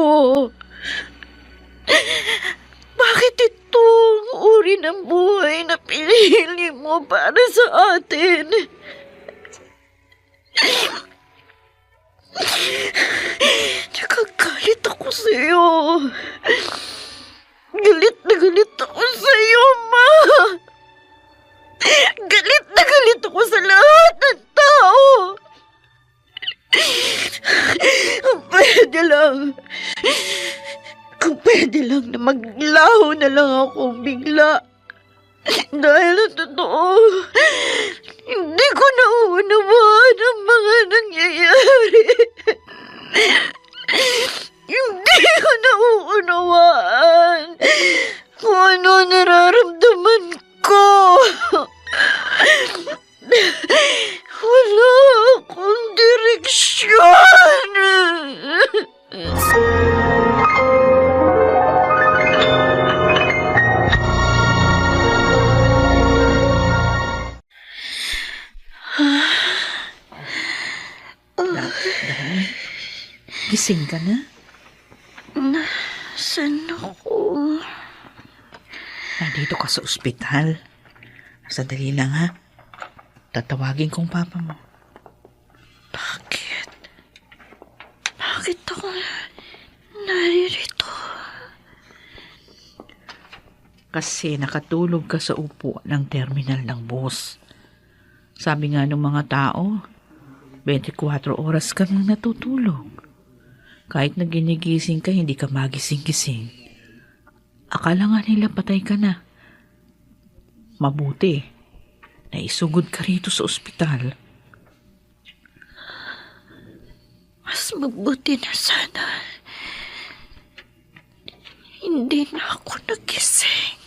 Bakit ito ang uri ng buhay na pinili mo para sa atin? Nakagalit ako sa'yo. Galit na galit ako sa'yo, Ma. Galit na galit ako sa lahat ng tao. Kung pwede lang na maglaho na lang ako bigla. Dahil ang totoo, hindi ko nauunawaan ang mga nangyayari. Hindi ko nauunawaan kung ano nararamdaman ko. Wala akong direksyon. Gising ka na? Nasaan ako? Nandito ka sa ospital. Sandali lang ha. Tatawagin kong papa mo. Bakit? Bakit ako naririto? Kasi nakatulog ka sa upo ng terminal ng bus. Sabi nga ng mga tao, 24 oras ka nang natutulog. Kahit na ginigising ka, hindi ka magising-gising. Akala nga nila patay ka na. Mabuti na isugod ka rito sa ospital. Mas mabuti na sana. Hindi na ako nagising.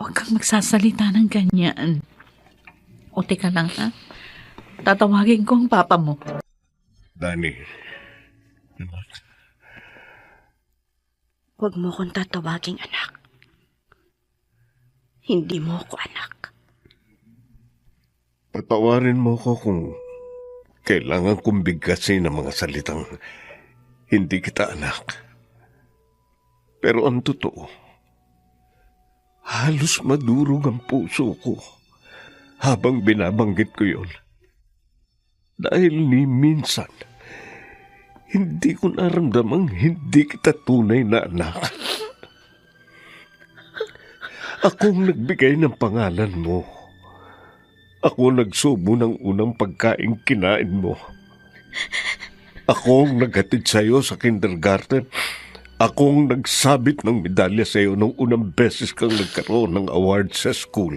Huwag kang magsasalita ng ganyan. O teka lang ha. Tatawagin ko ang papa mo. Danny, Huwag mo akong tatawaging anak. Hindi mo ako anak. patawarin mo ko kung kailangan kong bigkasin ang mga salitang hindi kita anak. Pero ang totoo, halos madurog ang puso ko habang binabanggit ko yon. Dahil ni minsan, hindi ko naramdamang hindi kita tunay na anak. Akong nagbigay ng pangalan mo. Ako nagsubo ng unang pagkain kinain mo. Akong naghatid sa'yo sa kindergarten. Akong nagsabit ng medalya sa'yo nung unang beses kang nagkaroon ng award sa school.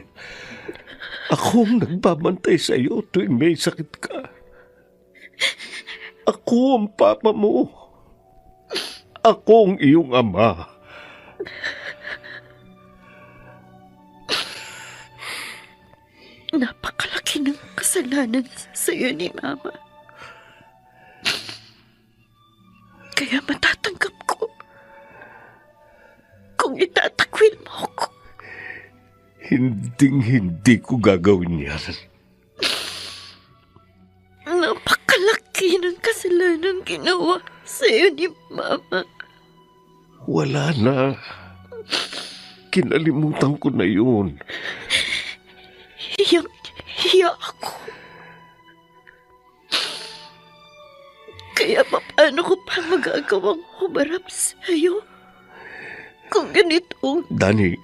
Akong nagbabantay sa'yo tuwing may sakit ka. Ako ang papa mo. Ako ang iyong ama. Napakalaki ng kasalanan sa iyo ni Mama. Kaya matatanggap ko kung itatakwil mo ako. Hindi ko gagawin yan. Napakalaki ng kasalanan ginawa sa iyo ni Mama. Wala na. Kinalimutan ko na yun. Hiya ako. Kaya paano ko pa magagawang humarap sa iyo kung ganitong... Dani,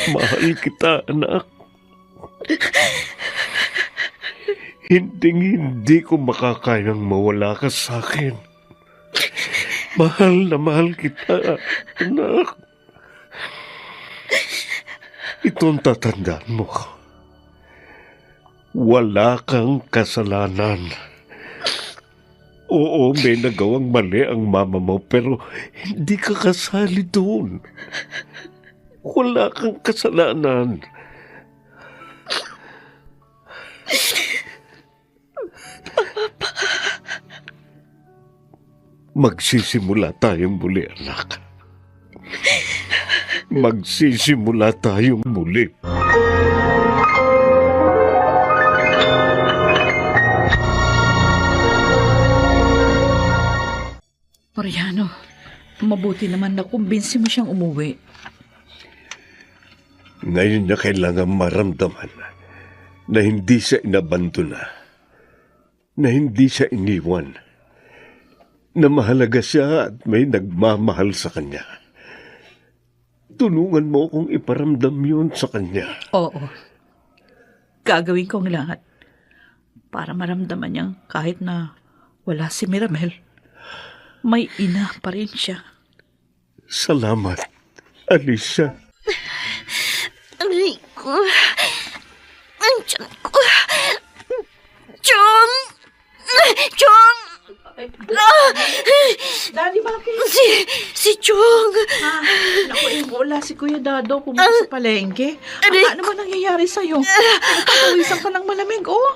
mahal kita, anak. Hindi ko makakayang mawala ka sa akin. Mahal na mahal kita, anak. Ito ang tatandaan mo. Wala kang kasalanan. Oo, may nagawang mali ang mama mo, pero hindi ka kasali doon. Wala kang kasalanan. Magsisimula tayong muli, anak. Magsisimula tayong muli. Mariano, mabuti naman na kumbinsi mo siyang umuwi. Ngayon niya kailangan maramdaman na hindi siya inabandona, na hindi siya iniwan, na mahalaga siya at may nagmamahal sa kanya. Tulungan mo kung iparamdam yun sa kanya. Oo. Gagawin ko ang lahat para maramdaman niyang kahit na wala si Miramel, may ina pa rin siya. Salamat, Alicia. Aray ko. Ang tiyan ko. Chong! Chong! Dani, bakit? Si Chong! Naku, wala si Kuya Dado pumunta sa palengke. Ano ba nangyayari sa'yo? Patawisan ka ng malamig, oh.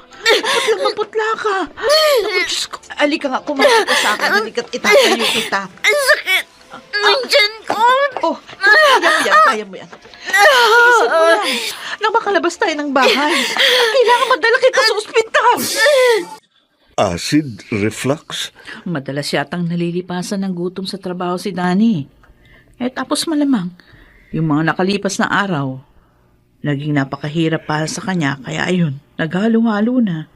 Maputla ka. Naku, Diyos ko. Alika nga, kumakas ka sa akin. Halika't itatayo kita. Ang sakit! Ang tiyan ko! Oh, kaya mo yan. Isip mo yan. Nang makalabas tayo ng bahay, kailangan madala kita sa ospital. Acid reflux? Madalas yatang nalilipasan ng gutom sa trabaho si Danny. Tapos malamang, yung mga nakalipas na araw, naging napakahirap para sa kanya, kaya ayun, naghalo-halo na.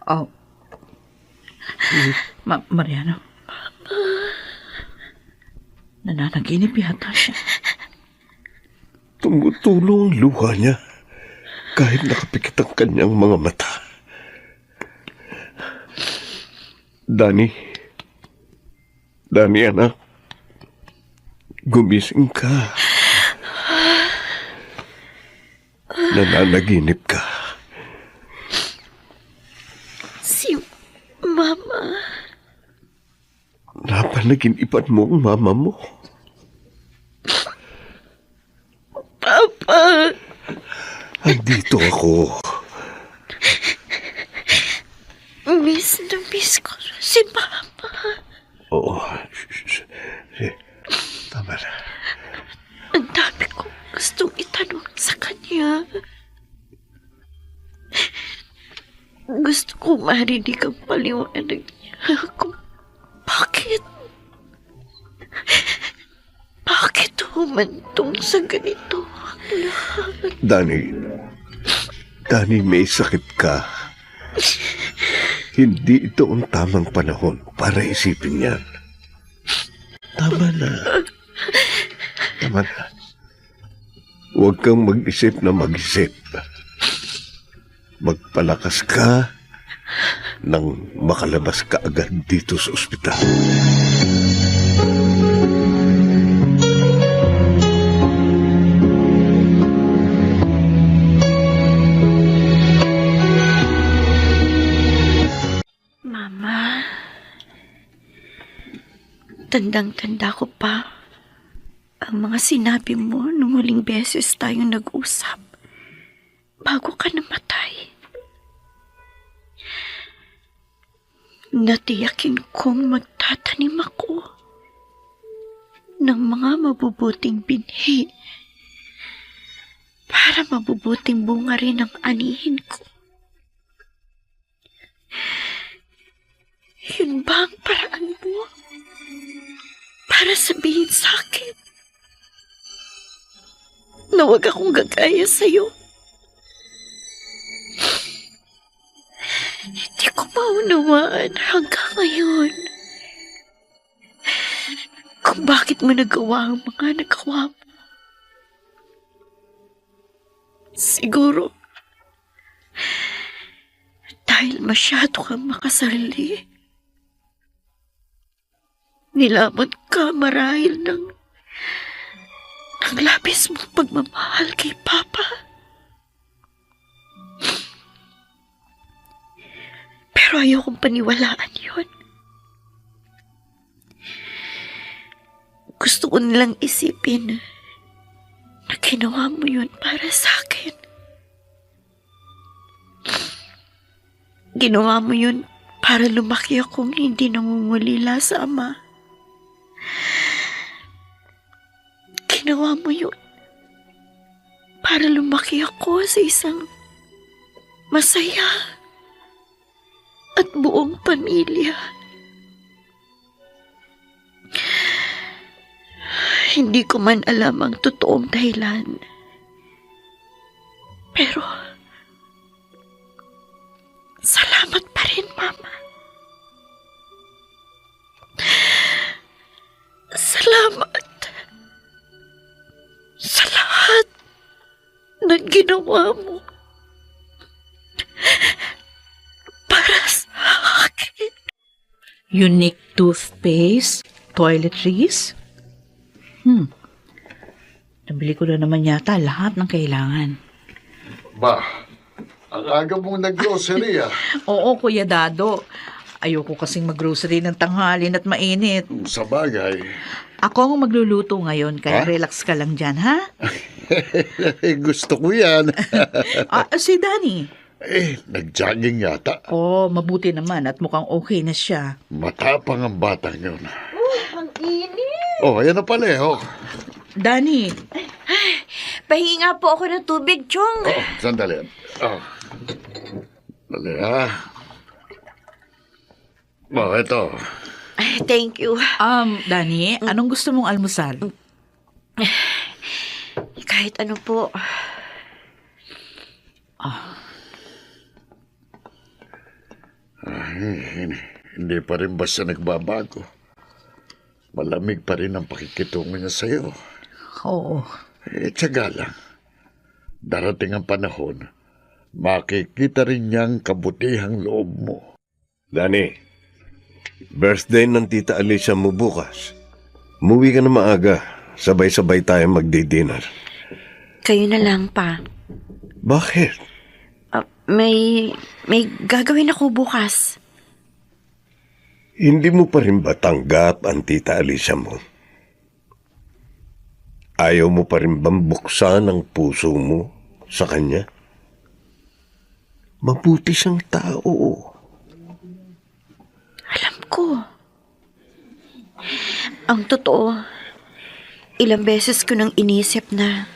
Oh. Mariano. Nananaginip yata siya. Tumutulong ang luha niya kahit nakapikit ang kanyang mga mata. Dani, anak, gumising ka. Nananaginip ka. Si Mama. Napanaginipan mo ang mama mo. Papa. Andito ako. Miss na miss ko si Mama. Oo. Tama na. Ang dami kong gustong itanong sa kanya. Gusto ko marinig ang paliwanag niya kung bakit. Bakit humantong sa ganito ang lahat? Dani, may sakit ka. Hindi ito ang tamang panahon para isipin yan. Tama na. Huwag kang mag-isip na mag-isip. Magpalakas ka nang makalabas ka agad dito sa ospital. Mama, tandang-tanda ko pa ang mga sinabi mo nung huling beses tayong nag-usap bago ka namatay. Natiyakin kong magtatanim ako ng mga mabubuting binhi para mabubuting bunga rin ang anihin ko. Yun ba ang paraan mo para sabihin sa akin na huwag akong gagaya sa'yo? Hindi ko maunawaan hanggang ngayon kung bakit mo nagawa ang mga nagawa mo. Siguro dahil masyado kang makasarili. Nilamon ka marahil ng labis mong pagmamahal kay Papa. Pero ayokong paniwalaan yun. Gusto ko nilang isipin na ginawa mo yun para sa akin. Ginawa mo yun para lumaki akong hindi nangungulila sa ama. Ginawa mo yun para lumaki ako sa isang masaya at buong pamilya. Hindi ko man alam ang totoong dahilan. Pero salamat pa rin, Mama. Salamat sa lahat ng ginawa mo para sa akin. Unique toothpaste, toiletries. Nabili ko na naman yata lahat ng kailangan. Ba, ang aga mong nag-grocery Oo, Kuya Dado. Ayoko kasing mag-grocery ng tanghalin at mainit. Sa bagay. Ako ang magluluto ngayon, kaya Ha? relax ka lang dyan, ha? Gusto ko yan. Si Danny. Nag-jogging yata. Mabuti naman at mukhang okay na siya. Matapang ang batang yun. Ang init! Ayan na pala Danny, Pahinga po ako ng tubig, Chong. Sandali. Dali, ito. Thank you. Danny, anong gusto mong almusal? Kahit ano po. Hindi pa rin ba siya nagbabago? Malamig pa rin ang pakikitungo niya sa'yo. Oo. Tiyaga lang. Darating ang panahon, makikita rin niyang kabutihang loob mo. Dani, birthday ng Tita Alicia mo bukas. Umuwi ka na maaga. Sabay-sabay tayo magdi-dinner. Kayo na lang pa. Bakit? May gagawin ako bukas. Hindi mo pa rin ba tanggap ang Tita Alicia mo? Ayaw mo pa rin bang buksan ang puso mo sa kanya? Mabuti siyang tao. Alam ko. Ang totoo, ilang beses ko nang inisip na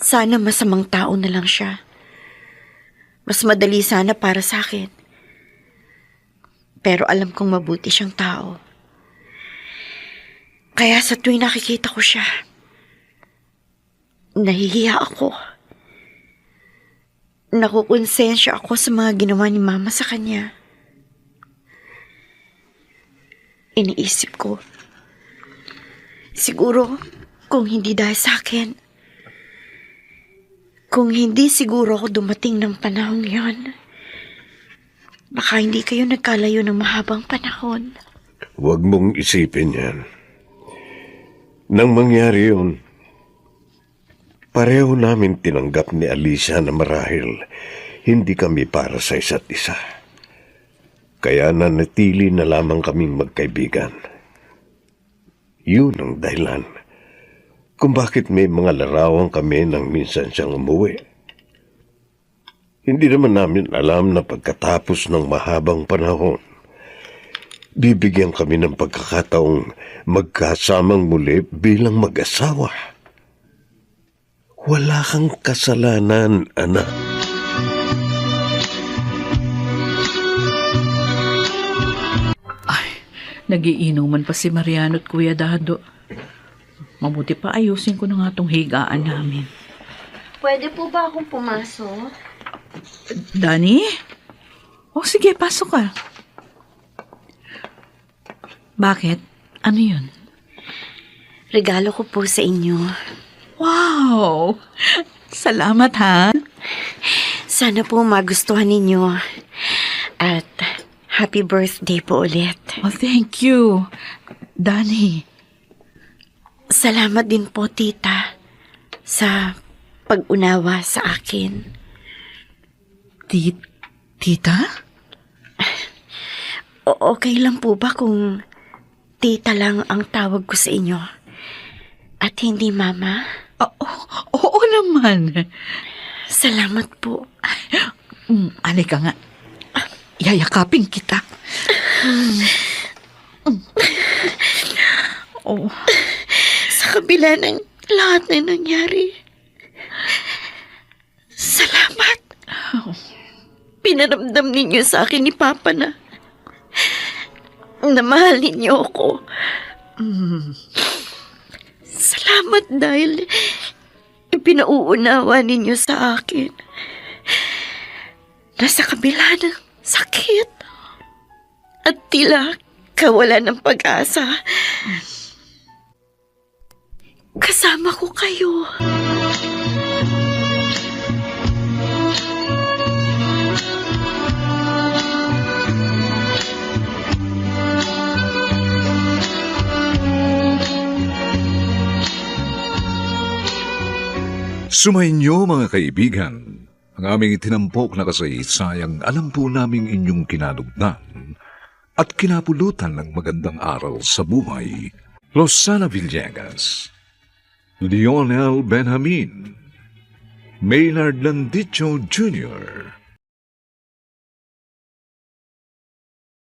sana masamang tao na lang siya. Mas madali sana para sa akin. Pero alam kong mabuti siyang tao. Kaya sa tuwing nakikita ko siya, nahihiya ako. Nakukonsensya ako sa mga ginawa ni Mama sa kanya. Iniisip ko, siguro kung hindi dahil sa akin, kung hindi siguro ako dumating ng panahong yon, baka hindi kayo nagkalayo ng mahabang panahon. Huwag mong isipin yan. Nang mangyari yun, pareho namin tinanggap ni Alicia na marahil hindi kami para sa isa't isa. Kaya nanatili na lamang kaming magkaibigan. Yun ang dahilan kung bakit may mga larawan kami nang minsan siyang umuwi. Hindi naman namin alam na pagkatapos ng mahabang panahon, bibigyan kami ng pagkakataong magkasamang muli bilang mag-asawa. Wala kang kasalanan, anak. Nagiinuman pa si Mariano at Kuya Dado. Mabuti pa ayusin ko na nga tong higaan namin. Pwede po ba akong pumasok? Dani? Oh, sige, pasok ka. Bakit? Ano yun? Regalo ko po sa inyo. Wow! Salamat, ha? Sana po magustuhan ninyo. At happy birthday po ulit. Oh, thank you. Dani. Salamat din po, tita, sa pag-unawa sa akin. Tita? Okay lang po ba kung tita lang ang tawag ko sa inyo? At hindi mama? Oo naman. Salamat po. Halika nga. Yayakapin kita. Oh. Sa kabila ng lahat na nangyari, salamat. Pinaramdam ninyo sa akin ni Papa na mahal ninyo ako. Salamat dahil ipinauunawa ninyo sa akin na sa kabila ng sakit at tila kawalan ng pag-asa, kasama ko kayo. Sumainyo mga kaibigan, ang aming itinampok na kasaysayang alam po naming inyong kinalugnan at kinapulutan ng magandang aral sa buhay. Rosana Villegas, Lionel Benjamin, Maynard Landicho Jr.,